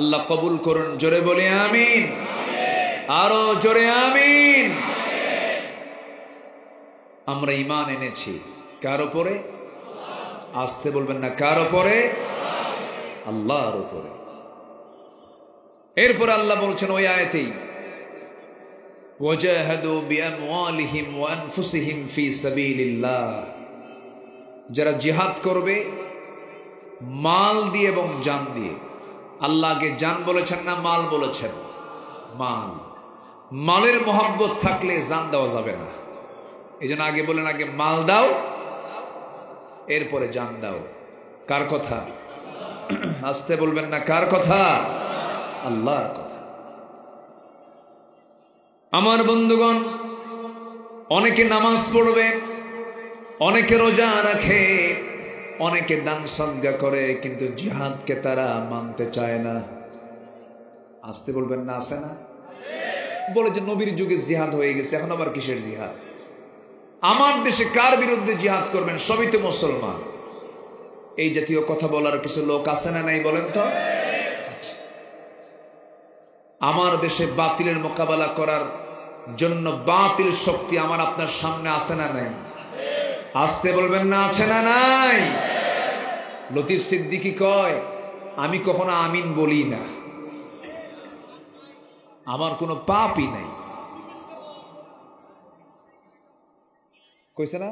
আল্লাহ কবুল করুন, জোরে বলি আমিন। আরো জোরে আমিন। আমরা ঈমান এনেছি কার উপরে? আসতে বলবেন না, কার উপরে? আল্লাহর উপরে। এরপর আল্লাহ বলছেন ওই আয়াতেই, ওয়াজাহাদু বিআমওয়ালিহিম ওয়া আনফুসিহিম ফি সাবিলিল্লাহ, যারা জিহাদ করবে মাল দিয়ে এবং জান দিয়ে। আল্লাহকে জান বলেছেন না মাল বলেছেন? মাল। মালের মোহাব্বত থাকলে জান দেওয়া যাবে না। এই জন্য আগে বলেন, আগে মাল দাও, এরপরে জান দাও। কার কথা? আসতে বলবেন না, কার কথা? আল্লাহর কথা। আমার বন্ধুগণ, অনেকে নামাজ পড়বে, অনেকে রোজা রাখে, অনেকে দান সদকা করে, কিন্তু জিহাদকে তারা মানতে চায় না। আসতে বলবেন না, আছে না? বলে যে নবীর যুগে জিহাদ হয়ে গেছে, এখন আবার কিসের জিহাদ? আমার দেশে কার বিরুদ্ধে জিহাদ করবেন? সবই তো মুসলমান। এই জাতীয় কথা বলার কিছু লোক আছে না নাই বলেন তো? আমার দেশে বাতিলের মোকাবেলা করার জন্য বাতিল শক্তি আমার আপনার সামনে আছে না নাই? আসতে বলবেন না, আছে না নাই? লতিফ সিদ্দিকী কয়, আমি কখনো আমিন বলি না, আমার কোনো পাপই নাই। কইছে না?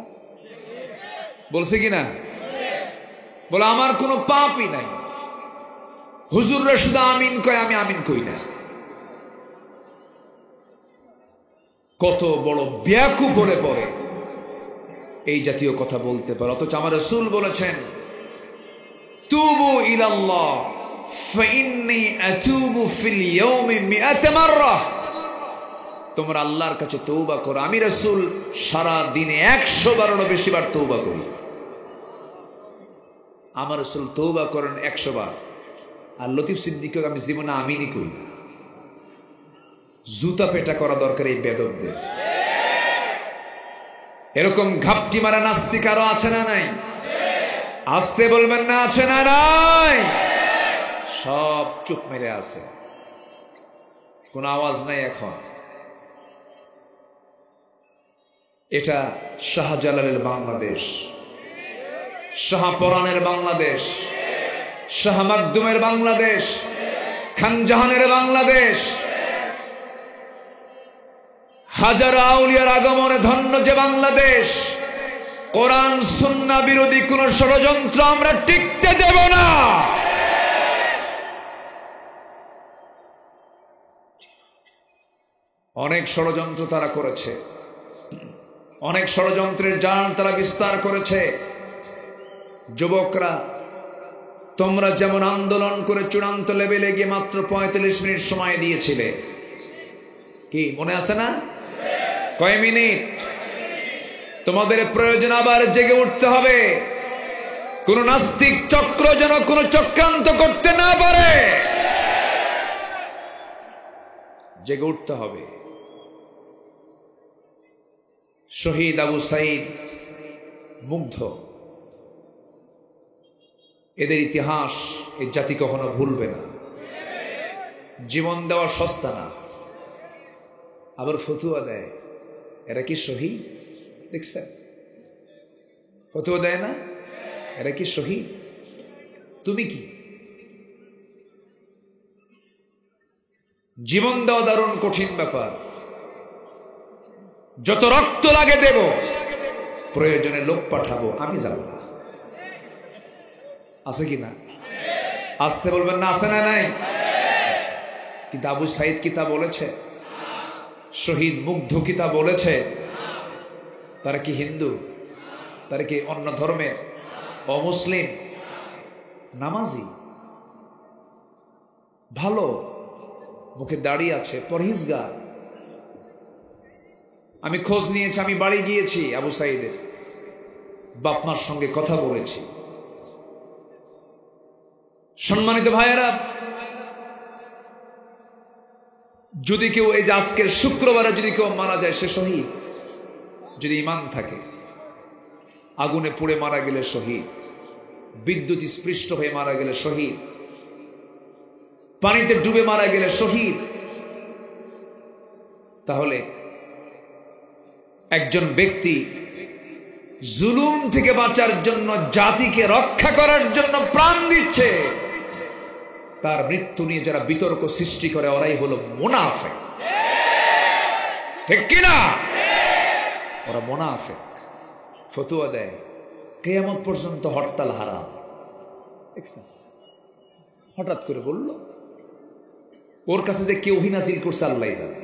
বলছে কি না? বলে আমার কোনো পাপই নাই। হুজুররা শুধু আমিন কয়, আমি আমিন কই না। কত বড় বেয়াকুফ হলে পরে এই জাতীয় কথা বলতে পারে। অথচ আমার রাসূল বলেছেন, তুবু ইলাল্লাহ ফাইন্নী আতুবু ফিল ইয়াউমি মিআতা মাররা, তোমরা আল্লাহর কাছে তওবা করো। আমি রাসূল সারা দিনে 100 বারেরও বেশি বার তওবা করি। আমার রাসূল তওবা করেন 100 বার। আর লতিফ সিদ্দিককে আমি জীবনে আমিনই করি না। জুতা পেটা করা দরকার এই বেদবদের। এরকম ঘাপটি মারা নাস্তিক আরো আছে না নাই? আসতে বলবেন না, আছে না নাই? সব চুপ মেরে আছে, কোন আওয়াজ নাই এখন। এটা শাহজালালের বাংলাদেশ, শাহপরানের বাংলাদেশ, শাহ মাকদুমের বাংলাদেশ, খানজাহানের বাংলাদেশ। হাজার আউলিয়ার আগমনে ধন্য যে বাংলাদেশ। কোরআন সুন্নাহ বিরোধী কোন ষড়যন্ত্র আমরা টিকতে দেব না। অনেক ষড়যন্ত্র তারা করেছে, অনেক ষড়যন্ত্রের জাল তারা বিস্তার করেছে। যুবকরা, তোমরা যেমন আন্দোলন করে চূড়ান্ত লেভেলে গিয়ে মাত্র 45 মিনিট সময় দিয়েছিলে, কি মনে আছে না? কয় মিনিট? তোমাদের প্রয়োজন আবার জেগে উঠতে হবে। কোন নাস্তিক চক্র যেন কোন চক্রান্ত করতে না পারে। জেগে উঠতে হবে। শহীদ আবু সাইদ মুগ্ধ, এদের ইতিহাস এই জাতি কখনো ভুলবে না। জীবন দেওয়া সস্তা না। আবার ফতুয়া দেয়, এরা কি শহীদ? দেখছেন ফতোয়া দেয় না, এরা কি শহীদ? তুমি কি? জীবন দেওয়া দারুণ কঠিন ব্যাপার। যত রক্ত লাগে দেব, প্রয়োজনে লোক পাঠাবো, আমি যাব না। আছে কি না? আসতে বলবেন না, আছে না নাই? কিন্তু আবু সাইদ কি তা বলেছে? শহীদ মুগ্ধ কি তা বলেছে? তারা কি হিন্দু? তারা কি অন্য ধর্মের? অমুসলিম? নামাজি, ভালো, মুখে দাড়ি আছে, পরহেজগার। আমি খোঁজ নিয়েছি, আমি বাড়ি গিয়েছি আবু সাইদের, বাপমার সঙ্গে কথা বলেছি। সম্মানিত ভাইয়েরা, যদি কেউ এই যে আজকের শুক্রবারে যদি কেউ মারা যায়, সে শহীদ। যদি ঈমান থাকে, আগুনে পুড়ে মারা গেলে শহীদ, বিদ্যুৎ স্পৃষ্ট হয়ে মারা গেলে শহীদ, পানিতে ডুবে মারা গেলে শহীদ। তাহলে একজন ব্যক্তি জুলুম থেকে বাঁচার জন্য, জাতিকে রক্ষা করার জন্য প্রাণ দিচ্ছে, তার মৃত্যু নিয়ে যারা বিতর্ক সৃষ্টি করে, ওরাই হলো মুনাফিক। ঠিক কিনা? ওরা মুনাফিক। ফতোয়া দেয় কিয়ামত পর্যন্ত হরতাল হারাম। হঠাৎ করে বলল, ওর কাছে যে কেউ নাজিল করছে আল্লাহ জানে,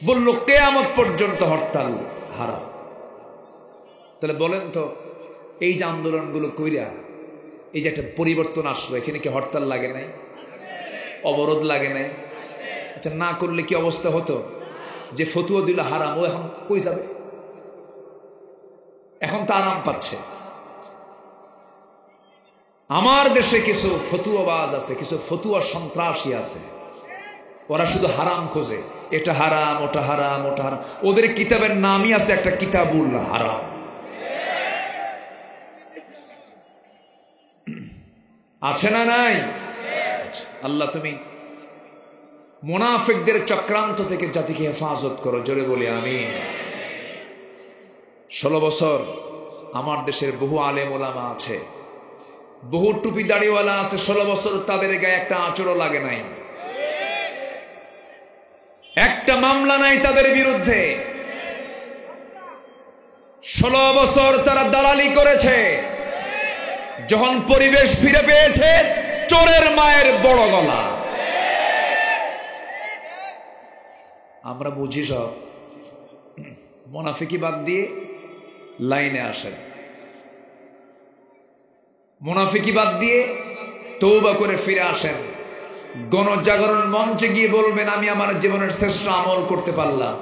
বলল কিয়ামত পর্যন্ত হরতাল হারাম। তাহলে বলেন তো, এই যে আন্দোলনগুলো কইরা এই যে একটা পরিবর্তন আসলো, এখানে কি হরতাল লাগে নাই? অবরোধ লাগে নাই? আচ্ছা, না করলে কি অবস্থা হতো? যে ফতুয়া দিল হারাম, ও এখন কই যাবে? এখন তো আরাম পাচ্ছে। আমার দেশে কিছু ফতুয়াবাজ আছে, কিছু ফতুয়া সন্ত্রাসী আছে, ওরা শুধু হারাম খোঁজে, এটা হারাম, ওটা হারাম, ওটা হারাম। ওদের কিতাবের নামই আছে একটা কিতাবুল হারাম। আছে না নাই? আল্লাহ তুমি মুনাফিকদের চক্রান্ত থেকে জাতিকে হেফাজত করো, জোরে বলি আমিন। 16 বছর আমার দেশের বহু আলেম ওলামা আছে, বহু টুপি দাড়িওয়ালা আছে, 16 বছর তাদের গায়ে একটা আঁচড়ও লাগে নাই, একটা মামলা নাই তাদের বিরুদ্ধে। 16 বছর তারা দালালি করেছে। যখন পরিবেশ ফিরে পেয়েছে, চোরের মায়ের বড় গলা। আমরা বুঝি সব। মুনাফিকি বাদ দিয়ে লাইনে আসেন, মুনাফিকি বাদ দিয়ে তওবা করে ফিরে আসেন। গণজাগরণ মঞ্চে গিয়ে বলবেন, আমি আমার জীবনের শ্রেষ্ঠ আমল করতে পারলাম।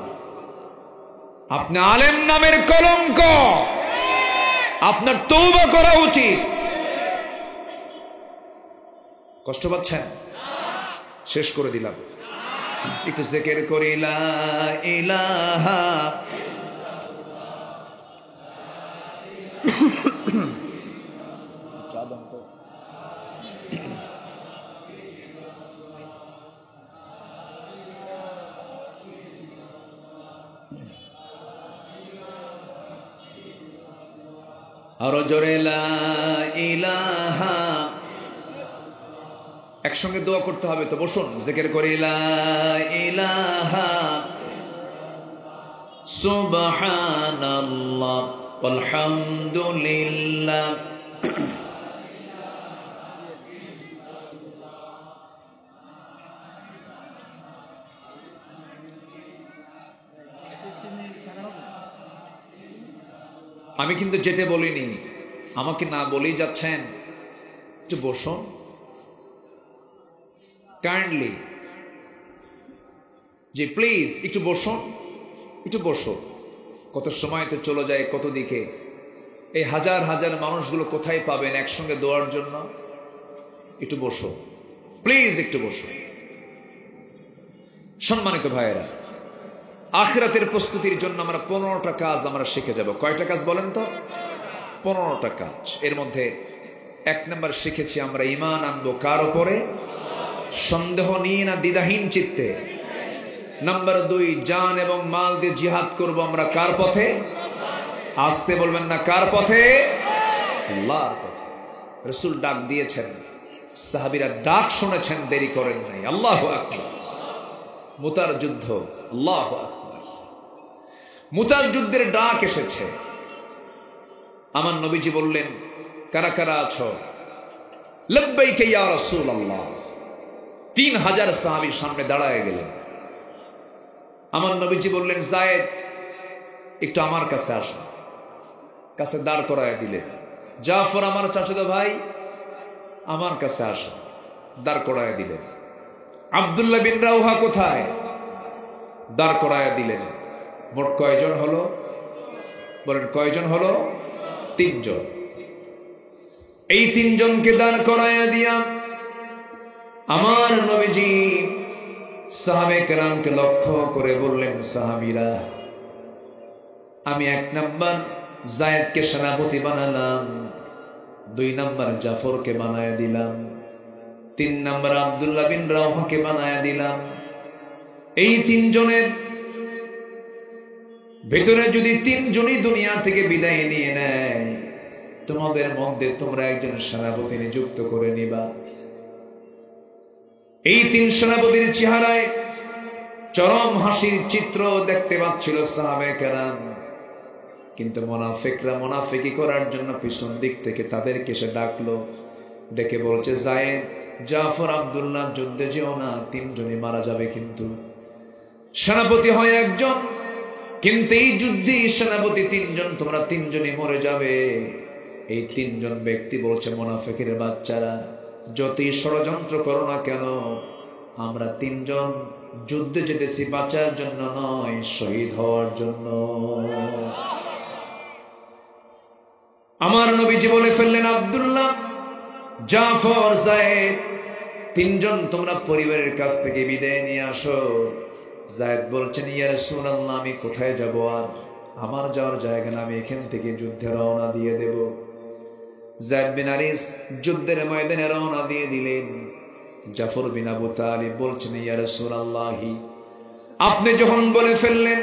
আপনি আলেম নামের কলঙ্ক, আপনার তওবা করা উচিত। কষ্ট পাচ্ছেন? শেষ করে দিলাম, একটু জিকির করি লা ইলাহা আরো জোরে লা ইলাহা। একসঙ্গে দোয়া করতে হবে তো, বসুন জিকির করি লা ইলাহা সুবহানাল্লাহ আলহামদুলিল্লাহ। আমি কিন্তু যেতে বলিনি, আমাকে না বলেই যাচ্ছেন। একটু বসুন কাইন্ডলি, যে প্লিজ একটু বসুন, একটু বসো। কত সময় তো চলে যায় কত দিকে। এই হাজার হাজার মানুষগুলো কোথায় পাবেন একসঙ্গে দোয়ার জন্য? একটু বসো প্লিজ, একটু বসো। সম্মানিত ভাইয়েরা, আখিরাতের প্রস্তুতির জন্য আমরা 15টা কাজ আমরা শিখে যাব। কয়টা কাজ বলেন তো? 15টা কাজ। এর মধ্যে 1 নম্বর শিখেছি আমরা ঈমান আনবো কার উপরে? সন্দেহ নিয়ে না, দ্বিধাহীন চিত্তে। নাম্বার 2, জান এবং মাল দিয়ে জিহাদ করব আমরা কার পথে? আসতে বলবেন না, কার পথে? আল্লাহর পথে। রাসূল ডাক দিয়েছেন, সাহাবীরা ডাক শুনেছেন, দেরি করেন নাই। আল্লাহু আকবার। মুতার যুদ্ধ, আল্লাহু আকবার। মুতার যুদ্ধের ডাক এসেছে। আমার নবীজি বললেন, কারা কারা আছো? লব্বাইকা ইয়া রাসূলুল্লাহ। 3000 সাহাবীর সামনে দাঁড়ায় গেলেন। আমার নবীজি বললেন, যায়েদ একটু আমার কাছে আসো। কাছে দাঁড় করায় দিলেন। জাফর আমার চাচাতো ভাই, আমার কাছে আসো। দাঁড় করায় দিলেন। আব্দুল্লাহ বিন রাওহা কোথায়? দাঁড় করায় দিলেন। মোট কয়জন হলো? বলেন কয়জন হলো? 3 জন। এই 3 জনকে দাঁড় করায় দিয়া আমার নবীজি সাহাবে কেরামকে লক্ষ্য করে বললেন, সাহাবীরা, আমি 1 নাম্বার যায়েদকে সেনাপতি বানালাম, 2 নাম্বার জাফরকে বানায় দিলাম, 3 নাম্বার আব্দুল্লাহ বিন রাওহাকে বানায় দিলাম। এই 3 জনের ভেতরে যদি 3 জনই দুনিয়া থেকে বিদায় নিয়ে নেয়, তোমাদের মধ্যে তোমরা একজন সেনাপতি নিযুক্ত করে নিবা। এই 3 সেনাপতির চেহারায় চরম হাসির চিত্র দেখতে পাচ্ছিল সাহাবে কেরাম। কিন্তু মুনাফিকরা মুনাফিকি করার জন্য পিছন দিক থেকে তাদেরকে সে ডাকলো, ডেকে বলছে, যায়েদ, জাফর, আব্দুল্লাহ, যুদ্ধে যেও না, 3 জনই মারা যাবে। কিন্তু সেনাপতি হয় একজন, কিন্তু এই যুদ্ধে সেনাপতি 3 জন, তোমরা 3 জনই মরে যাবে। এই 3 জন ব্যক্তি বলছে, মুনাফিকের বাচ্চারা, যতই ষড়যন্ত্র করো না কেন, আমরা 3 জন যুদ্ধে যেতেছি বাঁচার জন্য নয়, শহীদ হওয়ার জন্য। আমার নবীজি বলে ফেললেন, আব্দুল্লাহ, জাফর, যায়েদ, 3 জন তোমরা পরিবারের কাছ থেকে বিদায় নিয়ে আসো। যায়েদ বলছেন, ইয়া রাসূলুল্লাহ, আমি কোথায় যাব? আর আমার যাওয়ার জায়গা না, আমি এখান থেকে যুদ্ধে রওনা দিয়ে দেব। যায়েদ বিন হারিস যুদ্ধের ময়দানে রওনা দিয়ে দিলেন। জাফর বিন আবু তালিব বলছেন, ইয়া রাসূলুল্লাহ, আপনি যখন বলে ফেললেন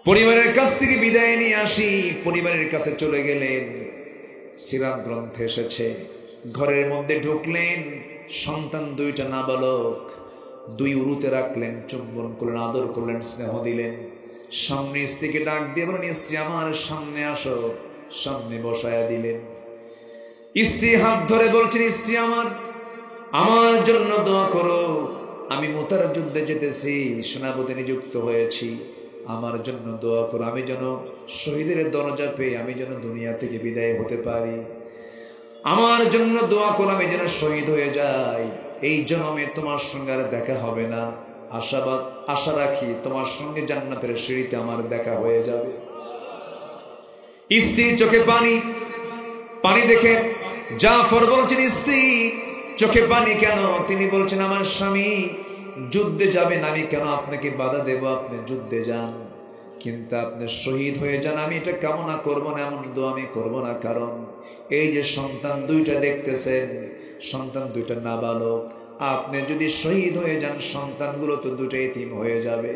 পরিবারের কাছ থেকে বিদায় নিয়ে আসি, পরিবারের কাছে চলে গেলেন। সিরাত গ্রন্থে এসেছে, ঘরের মধ্যে ঢুকলেন, সন্তান 2টা নাবালক, 2 উরুতে রাখলেন, চুম্বন করলেন, আদর করলেন, স্নেহ দিলেন। সামনে স্ত্রীকে ডাক দিয়ে বলেন, স্ত্রী আমার সামনে আসো, সামনে বসায়া দিলেন। স্ত্রী হাত ধরে বলছেন, স্ত্রী আমার জন্য দোয়া করো, আমি মুতার যুদ্ধে যেতেছি, সেনাপতি নিযুক্ত হয়েছি, আমার জন্য দোয়া করো, আমি যেন শহীদের দরজা পেয়ে আমি যেন দুনিয়া থেকে বিদায় হতে পারি। আমার জন্য দোয়া করো, আমি যেন শহীদ হয়ে যাই। এই জন্মে তোমার সঙ্গে আর দেখা হবে না, আশা রাখি তোমার সঙ্গে জান্নাতের সিঁড়িতে আমার দেখা হয়ে যাবে। স্ত্রী চোখে পানি দেখে জাফর বলছেন, স্ত্রী চোখে পানি কেন? তিনি বলছেন, আমার স্বামী যুদ্ধে যাবেন, আমি কেন আপনাকে বাধা দেব? আপনি যুদ্ধে যান, কিন্তু আপনি শহীদ হয়ে যান, আমি এটা কামনা করব না, এমন দোয়া আমি করব না। কারণ এই যে সন্তান 2টা দেখতেছেন, সন্তান 2টা নাবালক, আপনি যদি শহীদ হয়ে যান, সন্তানগুলো তো 2টা এতিম হয়ে যাবে।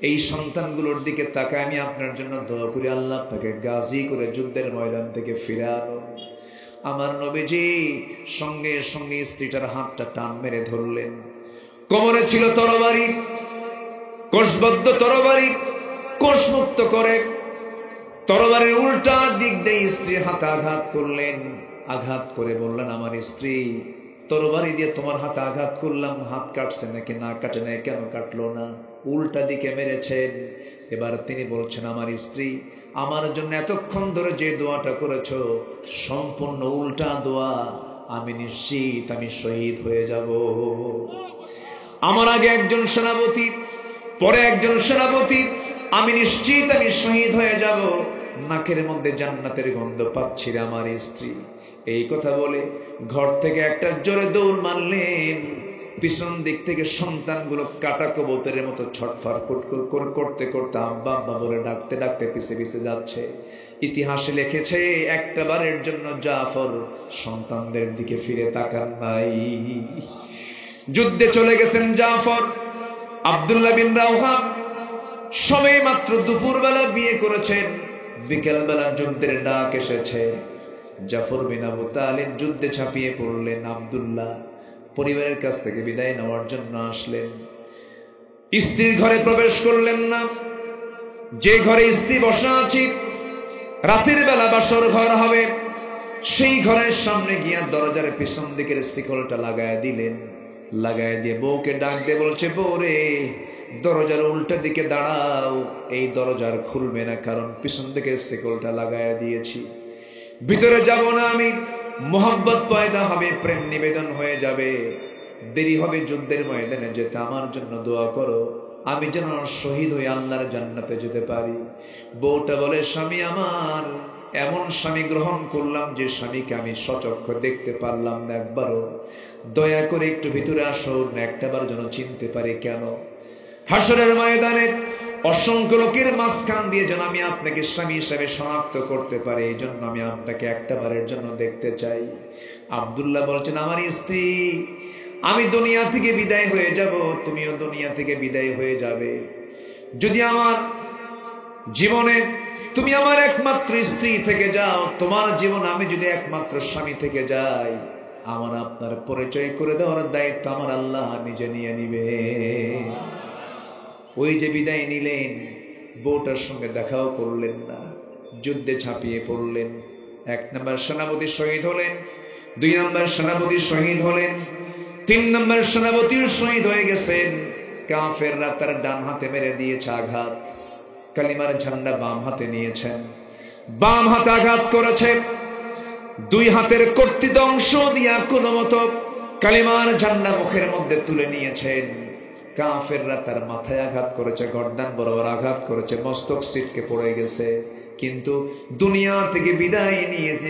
এই সন্তানগুলোর দিকে তাকায় আমি আপনার জন্য দোয়া করি, আল্লাহ আপনাকে গাজী করে যুদ্ধের ময়দান থেকে ফিরে আনুন। আমার নবীজি সঙ্গে সঙ্গে স্ত্রীটার হাতটা টান মেরে ধরলেন। কোমরে ছিল তরবারি, কোষবদ্ধ তরবারি, কোষমুক্ত করে তরবারির উল্টা দিক দিয়ে স্ত্রীর হাতে আঘাত করলেন। আঘাত করে বললেন, আমার স্ত্রী, তরবারি দিয়ে তোমার হাতে আঘাত করলাম, হাত কাটছে নাকি? না কাটে নাই। কেন কাটলো না? উল্টা দিকে মেরেছেন। এবার তিনি বলছেন, আমার স্ত্রী, আমার জন্য এতক্ষণ ধরে যে দোয়াটা করেছ, সম্পূর্ণ উল্টা দোয়া, আমি নিশ্চিত আমি শহীদ হয়ে যাব। আমার আগে একজন সেনাপতি, পরে একজন সেনাপতি, আমি নিশ্চিত আমি শহীদ হয়ে যাব। নাকের মধ্যে জান্নাতের গন্ধ পাচ্ছি রে আমার স্ত্রী। এই কথা বলে ঘর থেকে একটা জোরে দৌড় মারলেন। পিছন দিক থেকে সন্তানগুলো কাটা কবুতরের মতো ছটফট করতে করতে আব্বা আব্বা বলে ডাকতে ডাকতে পিছে পিছে যাচ্ছে। ইতিহাসে লিখেছে, একটা বারের জন্য জাফর সন্তানদের দিকে ফিরে তাকান নাই। যুদ্ধে চলে গেছেন জাফর, আব্দুল্লাহ বিন রাওহা সবে মাত্র দুপুরবেলা বিয়ে করেছেন, বিকেলবেলা যুদ্ধের ডাক এসেছে। জাফর বিন আবু তালিব যুদ্ধে ঝাঁপিয়ে পড়লেন। আব্দুল্লাহ পরিবারের কাছ থেকে বিদায় নেওয়ার জন্য আসলেন। স্ত্রীর ঘরে প্রবেশ করলেন না। যে ঘরে স্ত্রী বসা আছে, রাতের বেলা বাসর ঘর হবে, সেই ঘরের সামনে গিয়া দরজার পিছন দিকের শিকলটা লাগায় দিলেন। লাগায় দিয়ে বউকে ডাক দিয়ে বলছে, বউ রে, দরজার উল্টা দিকে দাঁড়াও, এই দরজার খুলবে না, কারণ পিছন দিকে শিকলটা লাগায় দিয়েছি। ভিতরে যাব না আমি, মোহাব্বত পয়দা হবে, প্রেম নিবেদন হয়ে যাবে, দেরি হবে যুদ্ধের ময়দানে যেতে, আমার জন্য দোয়া করো, আমি যেন শহীদ হয়ে আল্লাহর জান্নাতে যেতে পারি। বউটা বলে, স্বামী আমার, এমন স্বামী গ্রহণ করলাম যে স্বামীকে আমি সচক্ষে দেখতে পারলাম না একবারও, দয়া করে একটু ভিতরে আসুন, একটাবার যেন চিনতে পারি। কেন? হাসরের ময়দানে অসংখ্য লোকের মাঝখান দিয়ে যেন আমি আপনাকে স্বামী হিসেবে শনাক্ত করতে পারি, এই জন্য আমি আপনাকে একটাবারের জন্য দেখতে চাই। আব্দুল্লাহ বলছেন, আমার স্ত্রী, আমি দুনিয়া থেকে বিদায় হয়ে যাব, তুমিও দুনিয়া থেকে বিদায় হয়ে যাবে। যদি আমার জীবনে তুমি আমার একমাত্র স্ত্রী থেকে যাও, তোমার জীবন আমি যদি একমাত্র স্বামী থেকে যাই, আমার আপনার পরিচয় করে দেওয়ার দায়িত্ব আমার আল্লাহ নিজে নিয়ে নিবে। ওই যে বিদায় নিলেন, বউটার সঙ্গে দেখাও করলেন না, যুদ্ধে ঝাঁপিয়ে পড়লেন। 1 নম্বর সেনাপতি শহীদ হলেন, 2 নম্বর সেনাপতি শহীদ হলেন, 3 নম্বর সেনাপতিও শহীদ হয়ে গেছেন। কাফেররা তার ডান হাতে মেরে দিয়েছে আঘাত, কালিমার ঝান্ডা বাম হাতে নিয়েছেন, বাম হাতে আঘাত করেছে, 2 হাতের কর্তৃত অংশ দিয়া কোনো মতো কালিমার ঝান্ডা মুখের মধ্যে তুলে নিয়েছেন। কাফেররা তার মাথায় আঘাত করেছে, গর্দান বরাবর আঘাত করেছে, মস্তক ছিটকে পড়ে গেছে, কিন্তু দুনিয়া থেকে বিদায়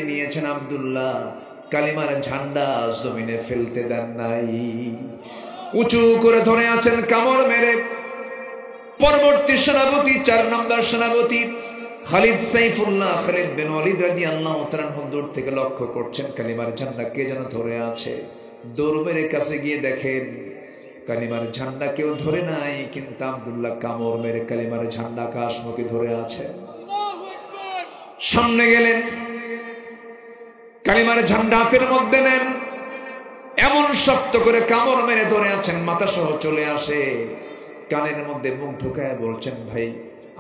নিয়েছেন আব্দুল্লাহ, কালিমার ঝান্ডা জমিনে ফেলতে দেন নাই, উঁচু করে ধরে আছেন কামড় মেরে। পরবর্তী সেনাপতি, 4 নম্বর সেনাপতি খালিদ সাইফুল্লাহ খালিদ বিন ওয়ালিদ রাদিয়াল্লাহু তাআলা দূর থেকে লক্ষ্য করছেন কালিমার ঝান্ডা কে যেন ধরে আছে। দৌড় মেরে কাছে গিয়ে দেখেন কালিমার ঝান্ডা কেউ ধরে নাই, কিন্তু আব্দুল্লাহ কামড় মেরে কালিমার ঝান্ডা আকাশমুখী ধরে আছে। সামনে গেলেন, কালিমার ঝান্ডা হাতের মধ্যে নেন, এমন শক্ত করে কামড় মেরে ধরে আছেন, মাথা সহ চলে আসে, কানের মধ্যে মুখ ঢুকায় বলছেন, ভাই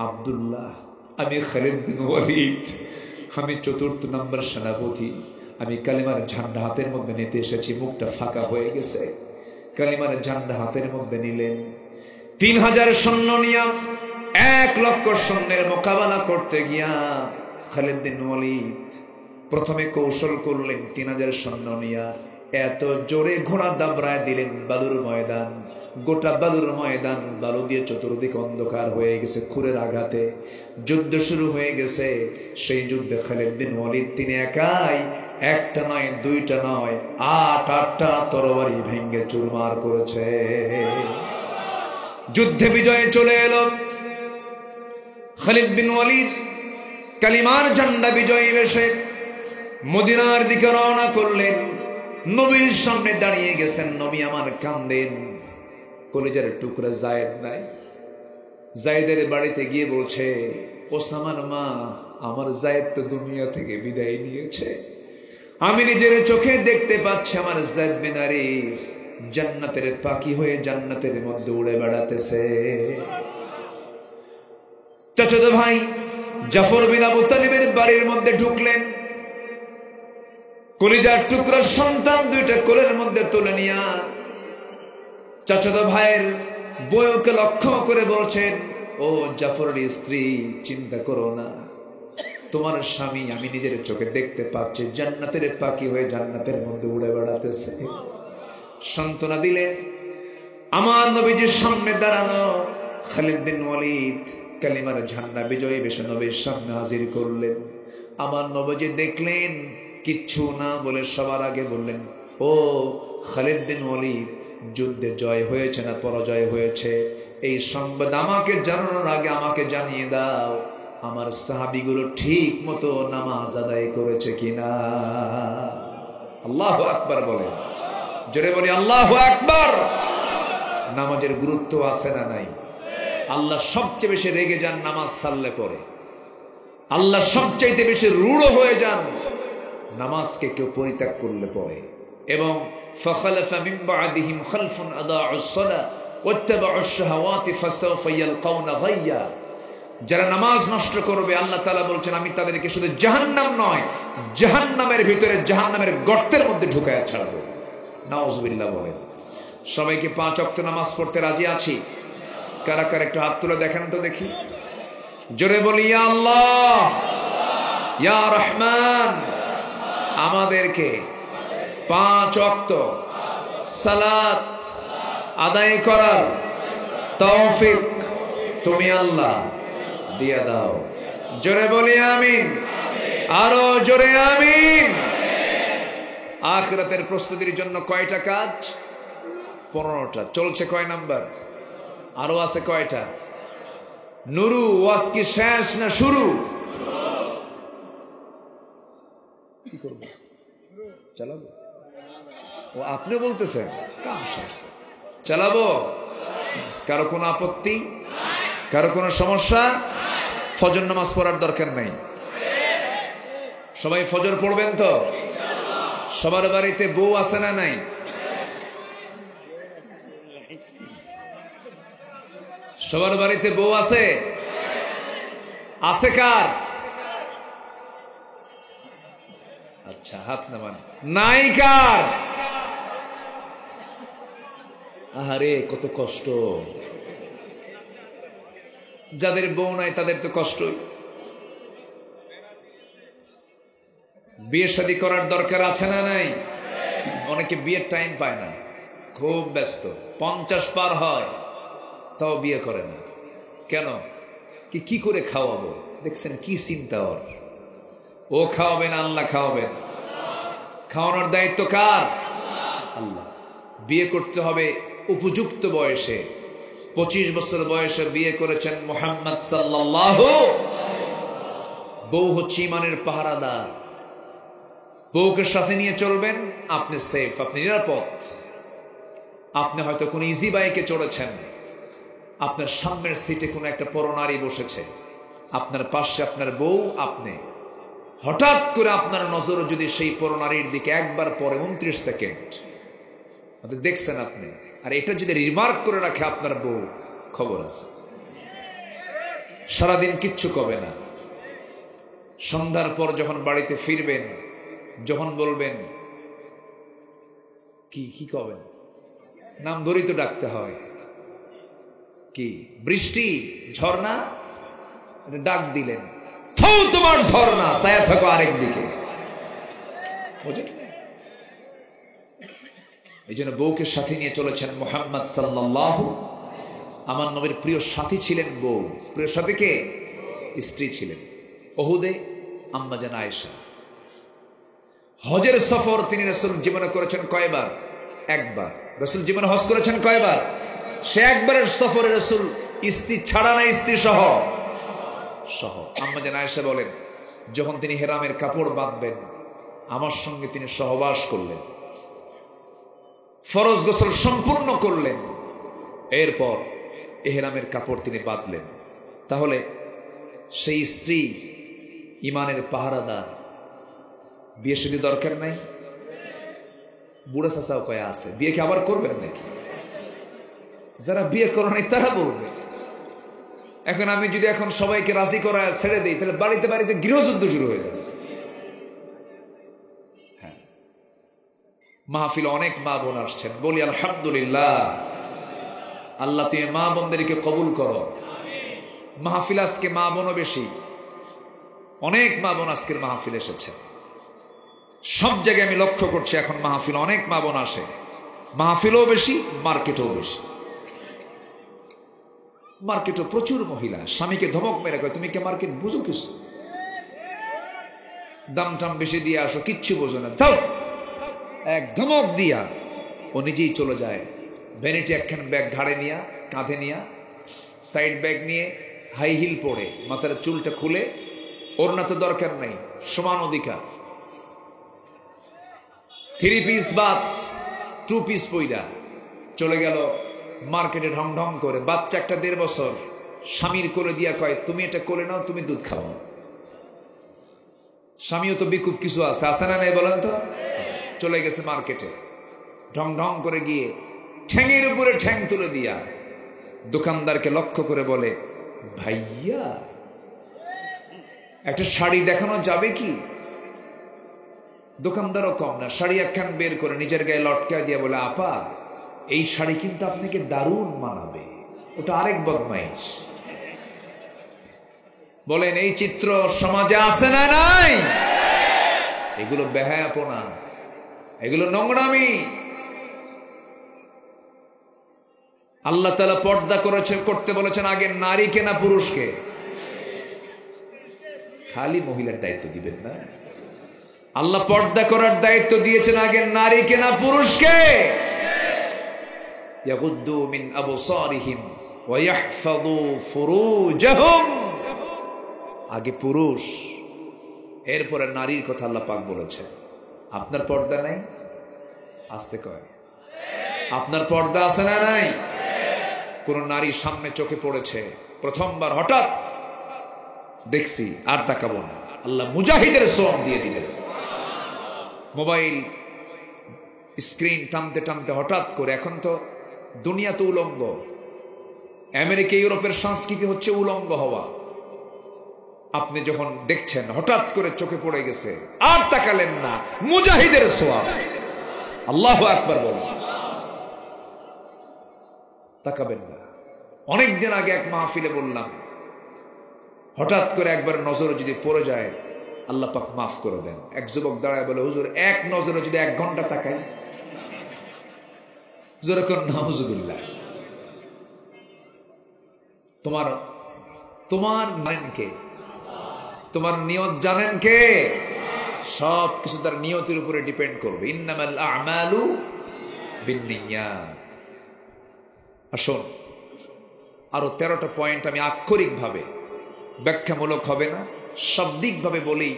আব্দুল্লাহ, আমি খালিদ বিন ওয়ালিদ, আমি 4র্থ নম্বর সেনাপতি, আমি কালিমার ঝান্ডা হাতের মধ্যে নিতে এসেছি। মুখটা ফাঁকা হয়ে গেছে। কালিমার ঝান্ডা হাতের মধ্যে নিলেন। 3000 সৈন্য নিয়া 1 লক্ষ সৈন্যের মোকাবেলা করতে গিয়া খালিদ বিন ওয়ালিদ প্রথমে কৌশল করলেন। 3000 সৈন্য নিয়া এত জোরে ঘোড়া দাবড়ায় দিলেন বালুর ময়দান, গোটা বালুর ময়দান বালু দিয়ে চতুর্দিক অন্ধকার হয়ে গেছে। খুরের আঘাতে যুদ্ধ শুরু হয়ে গেছে। সেই যুদ্ধে খালিদ বিন ওয়ালিদ তিনি একাই, 1টা নয় 2টা নয় 8টা তরবারি ভেঙ্গে চুরমার করেছে। যুদ্ধে বিজয়ে চলে এলো খালিদ বিন ওয়ালিদ। কালিমার ঝান্ডা বিজয়ী বেশে মদিনার দিকে রওনা করলেন। নবীর সামনে দাঁড়িয়ে গেছেন। নবী আমার কান্দেন, কলিজার টুকরা জায়েদ নাই। জায়েদের বাড়িতে গিয়ে বলছে, ওসামার মা, আমার জায়েদ তো দুনিয়া থেকে বিদায় নিয়েছে, আমি নিজের চোখে দেখতে পাচ্ছি আমার জায়েদ বিন হারিস জান্নাতের পাখি হয়ে জান্নাতের মধ্যে উড়ে বেড়াতেছে। চাচাতো ভাই জাফর বিন আবু তালিবের বাড়ির মধ্যে ঢুকলেন। কলিজার টুকরা সন্তান 2টা কোলের মধ্যে তুলে নিয়া চাচাতো ভাইয়ের বউকে লক্ষ্য করে বলছেন, ও জাফরের স্ত্রী, চিন্তা করো না, তোমার স্বামী আমি নিজের চোখে দেখতে পাচ্ছি জান্নাতের পাখি হয়ে জান্নাতের মধ্যে উড়ে বেড়াতেছে। সান্ত্বনা দিলেন। আমার নবীজির সামনে দাঁড়ানো খালিদ বিন ওয়ালিদ কালিমার ঝান্ডা বিজয়ী বেশে নবীর সামনে হাজির করলেন। আমার নবীজি দেখলেন, কিচ্ছু না বলে সবার আগে বললেন, ও খালিদ বিন ওয়ালিদ, যুদ্ধে জয় হয়েছে না পরাজয় হয়েছে এই সংবাদ আমাকে জানানোর আগে আমাকে জানিয়ে দাও, আমার সাহাবীগুলো ঠিক মতো নামাজ আদায় করেছে কিনা। আল্লাহু আকবার বলে, জোরে বলি আল্লাহু আকবার। নামাজের গুরুত্ব আছে না নাই? আল্লাহ সবচেয়ে বেশি রেগে যান নামাজ ছাড়লে পরে। আল্লাহ সবচাইতে বেশি রূঢ় হয়ে যান নামাজকে কেউ পরিত্যাগ করলে পরে। এবং ফাখালাফা মিন বা'দিহিম খালফুন আদাউস সালাহ ওয়াত্তাবাউশ শাহাওয়াতি ফাসাউফা ইয়ালকাউনা গায়্যা। যারা নামাজ নষ্ট করবে আল্লাহ তাআলা বলছেন আমি তাদেরকে শুধু জাহান্নাম নয়, জাহান্নামের ভিতরে জাহান্নামের গর্তের মধ্যে ঢুকায়া ছাড়বো। নাউজুবিল্লাহ বলেন। সবাইকে 5 ওয়াক্ত নামাজ পড়তে রাজি আছি? কারা কারা একটু হাত তুলে দেখেন তো দেখি। জোরে বলি ইয়া আল্লাহ, ইয়া রহমান। আমাদেরকে 5 ওয়াক্ত সালাত আদায় করার তৌফিক তুমি আল্লাহ দিয়ে দাও। জোরে বলি আমিন, আরো জোরে আমিন। আখিরাতের প্রস্তুতির জন্য কয়টা কাজ? 15টা। চলছে কয় নাম্বার? আরো আছে কয়টা? নুরু ওয়াজ কি শেষ না শুরু? কি করব? চালাবো? ও আপনি বলতেছেন কাম শেষ, চালাবো? কারো কোনো আপত্তি? কারো কোনো সমস্যা? ফজর নামাজ পড়ার দরকার নাই। সবাই ফজর পড়বেন তো? সবার বাড়িতে বউ আছে না নাই? সবার বাড়িতে বউ আছে? আছে কার? আচ্ছা হাত নামান। নাই কার? আহারে কত কষ্ট। যাদের বউ নাই তাদের তো কষ্টই। বিয়ে শাদী করার দরকার আছে না নাই? অনেকে বিয়ের টাইম পায় না, খুব ব্যস্ত। 50 পার হয় তাও বিয়ে করে না। কেন? কি করে খাওয়াবো? দেখছেন কি চিন্তা ওর। ও খাওয়াবেন, আল্লাহ খাওয়াবেন। খাওয়ানোর দায়িত্ব কার? আল্লাহ। বিয়ে করতে হবে উপযুক্ত বয়সে। 25 বছর বয়সে বিয়ে করেছেন মুহাম্মদ সাল্লাল্লাহু। বউ হচ্ছে ঈমানের পাহারাদার। বউকে সাথে নিয়ে চলবেন, আপনি সেফ, আপনি নিরাপদ। আপনি হয়তো কোন ইজি বাইকে চড়েছেন, আপনার সামনের সিটে কোনো একটা পরনারী বসেছে, আপনার পাশে আপনার বউ, আপনি হঠাৎ করে আপনার নজর যদি সেই পরনারীর দিকে একবার পরে 29 সেকেন্ড দেখছেন আপনি, আর এটা যদি রিমার্ক করে রাখে আপনার বউ, খবর আছে। সারাদিন কিচ্ছু কবে না। সন্ধ্যার পর যখন বাড়িতে ফিরবেন, যখন বলবেন কি কবেন, নাম ধরেই তো ডাকতে হয়। কি বৃষ্টি, ঝর্ণা, ডাক দিলেন, তোমার ঝর্ণা, ছায়া থাকো আরেক দিকে। এই জন্য বউকে সাথে নিয়ে চলেছেন মুহাম্মদ সাল্লাল্লাহু। আমার নবীর প্রিয় সাথী ছিলেন বউ। প্রিয় সাথী কে? স্ত্রী ছিলেন। উহুদে আম্মা জান আয়েশা। হজের সফর তিনি রাসূল জীবনে করেছেন কয়বার? একবার। রাসূল জীবনে হজ করেছেন কয়বার? সে একবারের সফরে রাসূল স্ত্রী ছাড়া না, স্ত্রী সহ আম্মা জান আয়েশা বলেন, যখন তিনি হেরামের কাপড় বাঁধবেন আমার সঙ্গে তিনি সহবাস করলেন, ফরজ গোসল সম্পূর্ণ করলেন, এরপর এহরামের কাপড় তিনি বাঁধলেন। তাহলে সেই স্ত্রী ঈমানের পাহারাদার। বিয়ে শাদী দরকার নাই? বুড়া চাচাও কয়া আছে, বিয়ে কি আবার করবেন নাকি? যারা বিয়ে করে নাই তারা বলবে। এখন আমি যদি এখন সবাইকে রাজি করা ছেড়ে দিই, তাহলে বাড়িতে বাড়িতে গৃহযুদ্ধ শুরু হয়ে যাবে। হ্যাঁ, মাহফিলে অনেক মা বোন আসছেন, বলি আলহামদুলিল্লাহ। আল্লাহ তুমি মা বোনদেরকে কবুল করো। মাহফিল আজকে মা বোনও বেশি, অনেক মা বোন আজকের মাহফিল এসেছে। সব জায়গায় আমি লক্ষ্য করছি এখন মাহফিল অনেক মা বোন আসে। মাহফিলও বেশি, মার্কেটও বেশি। মার্কেটও প্রচুর মহিলা স্বামীকে ধমক মেরে কয়, তুমি কি মার্কেট বুঝো কিছু? দাম টাম বেশি দিয়ে আসো, কিচ্ছু বোঝো না, দাও। এক ধমক দিয়া ও নিজেই চলে যায়। ভ্যানিটি একখান ব্যাগ ঘাড়ে নিয়া, কাঁধে নিয়া, সাইড ব্যাগ নিয়ে, হাই হিল পরে, মাথার চুলটা খুলে, ওড়না তো দরকার নাই, সমান অধিকার, 3 পিস বাদ 2 পিস পইরা চলে গেল মার্কেটে ঢং ঢং করে, বাচ্চা একটা 1.5 বছর স্বামীর কোলে দিয়া কয়, তুমি এটা কোলে নাও, তুমি দুধ খাও। স্বামীও তো বিকুপ কিছু আছে না নাই বলেন তো? চলে গেছে মার্কেটে, ঢং ঢং করে গিয়ে ঠ্যাঙের উপরে ঠ্যাং তুলে দিয়া দোকানদারকে লক্ষ্য করে বলে, ভাইয়া একটা শাড়ি দেখানো যাবে কি? দোকানদারও কম না, শাড়ি একখান বের করে নিজের গায়ে লটকা দিয়ে বলে, আপা এই শাড়ি কিন্তু আপনাকে দারুণ মানাবে। ওটা আরেক বদমাইশ। বলেন এই চিত্র সমাজে আছে না নাই? এগুলো বেহায়াপনা, এগুলো নোংরামি। আল্লাহ তাআলা পর্দা করতে বলেছেন আগে নারীকে না পুরুষকে? খালি মহিলার দায়িত্ব দিবেন না, আল্লাহ পর্দা করার দায়িত্ব দিয়েছেন আগে নারীকে না পুরুষকে? ইয়াগুদ্দু মিন আবসারিহিম ওয়া ইয়াহফাযু ফুরুজাহুম। আগে পুরুষ, এরপরে নারীর কথা আল্লাহ পাক বলেছে। আপনার পর্দা নাই? আসতে কয়, আপনার পর্দা আছে না নাই? কোন নারীর সামনে চোখে পড়েছে, প্রথমবার হঠাৎ দেখছি, আর তাকাবো না, আল্লাহ মুজাহিদের সোয়াব দিয়ে দিলেন। মোবাইল স্ক্রিন টানতে টানতে হঠাৎ করে, এখন তো দুনিয়া তো উলঙ্গ, আমেরিকা ইউরোপের সংস্কৃতি হচ্ছে উলঙ্গ হওয়া। আপনি যখন দেখছেন হঠাৎ করে চোখে পড়ে গেছে, আর তাকালেন না, মুজাহিদের সোয়াব। আল্লাহু আকবার বলেন, তাকাবেন না। অনেকদিন আগে এক মাহফিলে বললাম, হঠাৎ করে একবার নজরে যদি পড়ে যায় আল্লাহ পাক মাফ করে দেন। এক যুবক দাঁড়ায় বলে, হুজুর এক নজরে যদি 1 ঘন্টা তাকাই? যেরকম নাউজুবিল্লাহ। তোমার জানেন কে? তোমার নিয়ত জানেন কে? সব কিছু তার নিয়তের উপরে ডিপেন্ড করবে। ইন্নামাল আ'মালু বিন্নিয়াত। আসুন, আরো 13টা পয়েন্ট আমি আক্ষরিকভাবে, ব্যাখ্যামূলক হবে না, শাব্দিকভাবে বলেই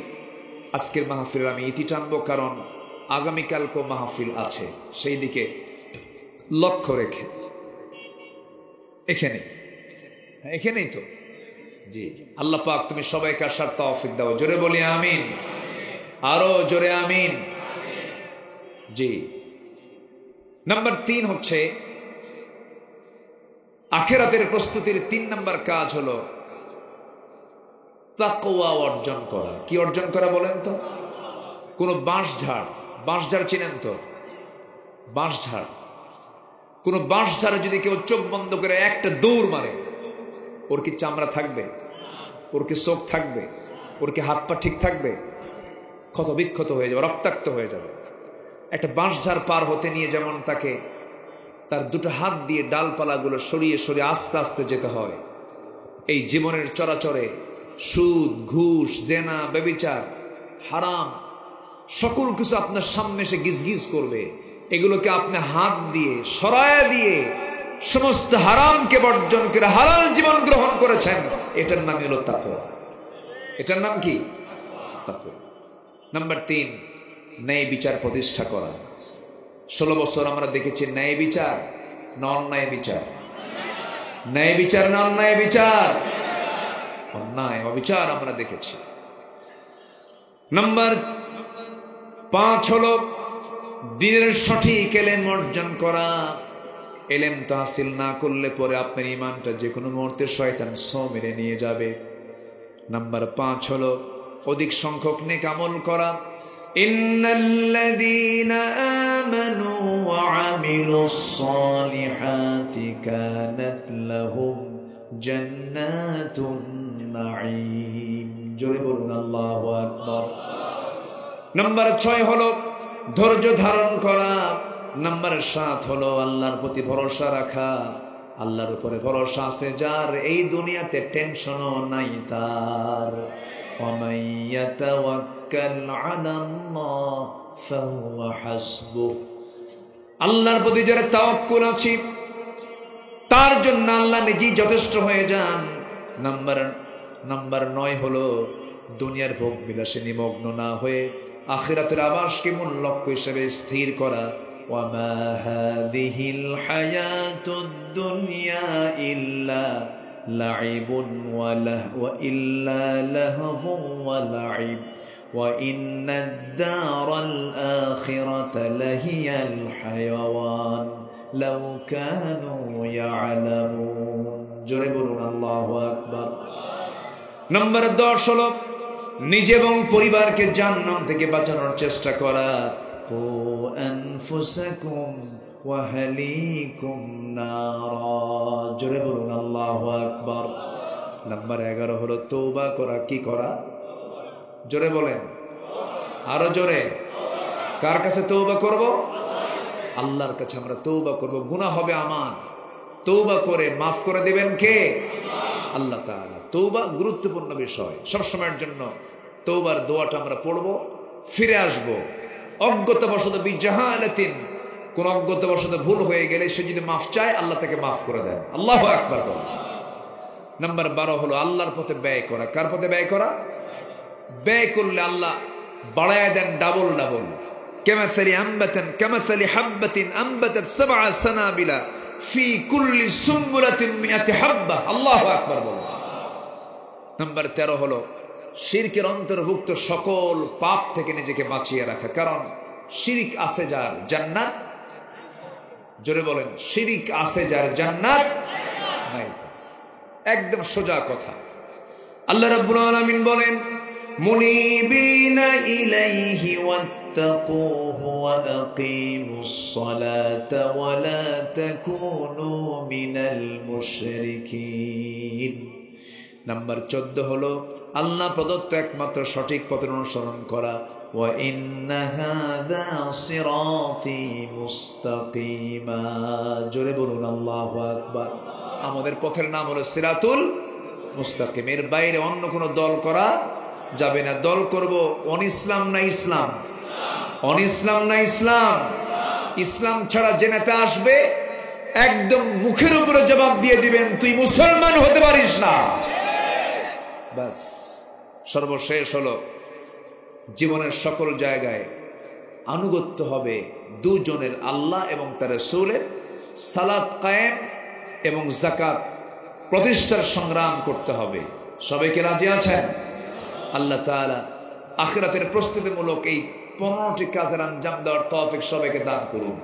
আজকের মাহফিল আমি ইতি টানবো, কারণ আগামীকালকে মাহফিল আছে। সেই দিকে লক্ষ্য রেখে এখানেই তো জি, আল্লাহ পাক তুমি সবাইকে আসার তৌফিক দাও। জোরে বলি আমিন, আরো জোরে আমিন। জি, নাম্বার 3 হচ্ছে আখিরাতের প্রস্তুতির 3 নাম্বার কাজ হলো তাকওয়া অর্জন করা। কি অর্জন করা বলেন তো? কোন বাঁশঝাড় চিনেন তো? কোন বাঁশঝাড়ে যদি কেউ চোখ বন্ধ করে একটা দৌড় মারে, ওর কি চামড়া থাকবে? ওর কি চোখ থাকবে? ওর কি হাত পা ঠিক থাকবে? ক্ষত বিক্ষত হয়ে যাবে, রক্তাক্ত হয়ে যাবে। একটা বাঁশঝাড় পার হতে নিয়ে যেমন তাকে তার 2টো হাত দিয়ে ডালপালাগুলো সরিয়ে সরিয়ে আস্তে আস্তে যেতে হয়, এই জীবনের চরাচরে সুদ, ঘুষ, জেনা, ব্যভিচার, হারাম সকল কিছু আপনার সামনে এসে গিজগিজ করবে। এগুলোকে আপনি হাত দিয়ে সরায়া দিয়ে সমস্ত হারামকে বর্জন করে হালাল জীবন গ্রহণ করেছেন, এটার নাম হলো তাকওয়া। এটার নাম কি? তাকওয়া। নাম্বার 3, ন্যায় বিচার প্রতিষ্ঠা করা। 16 বছর আমরা দেখেছি ন্যায় বিচার না অন্যায় বিচার? ন্যায় বিচার না অন্যায় বিচার? অন্যায়, অবিচার আমরা দেখেছি। নাম্বার 5 হলো দ্বীনের সঠিক ইলম অর্জন করা। ইলম তাহসিল না করলে পরে আপনার ঈমানটা যে কোনো মুহূর্তে শয়তান ছো মেরে নিয়ে যাবে। নাম্বার 5 হলো অধিক সংখ্যক নেক আমল করা। ইন্নাল্লাযীনা আমানু ওয়া আমিলুস সালিহাতি কানাত লাহুম জান্নাতুন নাঈম। জোরে বলুন আল্লাহু আকবার। নাম্বার 6 হলো ধৈর্য ধারণ করা। নাম্বার 7 হলো আল্লাহর প্রতি ভরসা রাখা। আল্লাহর উপরে ভরসা আছে যার, এই দুনিয়াতে টেনশনও নাই তার। ওয়ামান ইয়াতাওয়াক্কাল আলাল্লাহ ফাহুয়া হাসবুহ। আল্লাহর প্রতি যারা তাওয়াক্কুল আছে তার জন্য আল্লাহ নিজেই যথেষ্ট হয়ে যান। নাম্বার 9 হলো দুনিয়ার ভোগ বিলাসে নিমগ্ন না হয়ে আখিরাতের আবাসকে মূল লক্ষ্য হিসেবে স্থির করা। وما هذه الحياة الدنيا إلا لعب وإلا لهو ولعب وإن الدار الآخرة لهي الحيوان لو كانوا يعلمون জোরে বলুন আল্লাহু আকবার। নম্বর 10 হলো নিজে এবং পরিবারকে জাহান্নাম থেকে বাঁচানোর চেষ্টা করা। কু আনফুসাকুম ওয়া আহলিকুম নারা, জোরে বলুন আল্লাহু আকবার। নম্বর 11 হলো তওবা করা। কি করা? জোরে বলেন, আরো জোরে। কার কাছে তওবা করব? আল্লাহর কাছে আমরা তওবা করব। গুনাহ হবে আমার, তওবা করে মাফ করে দিবেন কে? আল্লাহ তাআলা। তওবা গুরুত্বপূর্ণ বিষয়। সব সময়ের জন্য তওবার দোয়াটা আমরা পড়ব, ফিরে আসব। অজ্ঞতাবশত বিজাহালাতিন, কোন অজ্ঞতাবশত ভুল হয়ে গেলে সে যদি মাফ চায়, আল্লাহ তাকে মাফ করে দেন। আল্লাহু আকবার বলেন। নাম্বার 12 হলো আল্লাহর পথে ব্যয় করা। কার পথে ব্যয় করা? ব্যয় করলে আল্লাহ বাড়ায় দেন ডাবল ডাবল। কামাসালি হাব্বাতিন আনবাতাত সাবআ সানাবিলা ফি কুল্লি সুমবুলাতিন মিআতি হাব্বা। আল্লাহু আকবার বলেন। নাম্বার 13 হলো শিরকের অন্তর্ভুক্ত সকল পাপ থেকে নিজেকে বাঁচিয়ে রাখা। কারণ শিরিক আছে যার, জান্নাত, জোরে বলেন, শিরিক আছে যার, জান্নাত নাই। একদম সোজা কথা। আল্লাহ রাব্বুল আলামিন বলেন, মুনিবিনা ইলাইহি ওয়াত্তাকুহু ওয়া আকিমুস সালাতা ওয়া লা তাকুনু মিনাল মুশরিকিন। নাম্বার 14 হলো আল্লাহ প্রদত্ত একমাত্র সঠিক পথের অনুসরণ করা। ওয়া ইন্না হাযা সিরাতি মুস্তাকিমা, জোরে বলুন আল্লাহু আকবার। আমাদের পথের নাম হলো সিরাতুল মুস্তাকিম। এর বাইরে অন্য কোনো দল করা যাবে না। দল করব অন ইসলাম না ইসলাম, অন ইসলাম না ইসলাম। ইসলাম ছাড়া যে নেতা আসবে একদম মুখের উপরে জবাব দিয়ে দিবেন, তুই মুসলমান হতে পারিস না। বাস। সর্বশেষ হলো জীবনের সকল জায়গায় আনুগত্য হবে দুজনের, আল্লাহ এবং তার রাসূলের। সালাত কায়েম এবং যাকাত প্রতিষ্ঠার সংগ্রাম করতে হবে। সবাইকে রাজি আছেন? আল্লাহ তাআলা আখিরাতের প্রস্তুতিমূলক এই 15টি কাজের আঞ্জাম দেওয়ার তৌফিক সবাইকে দান করুন।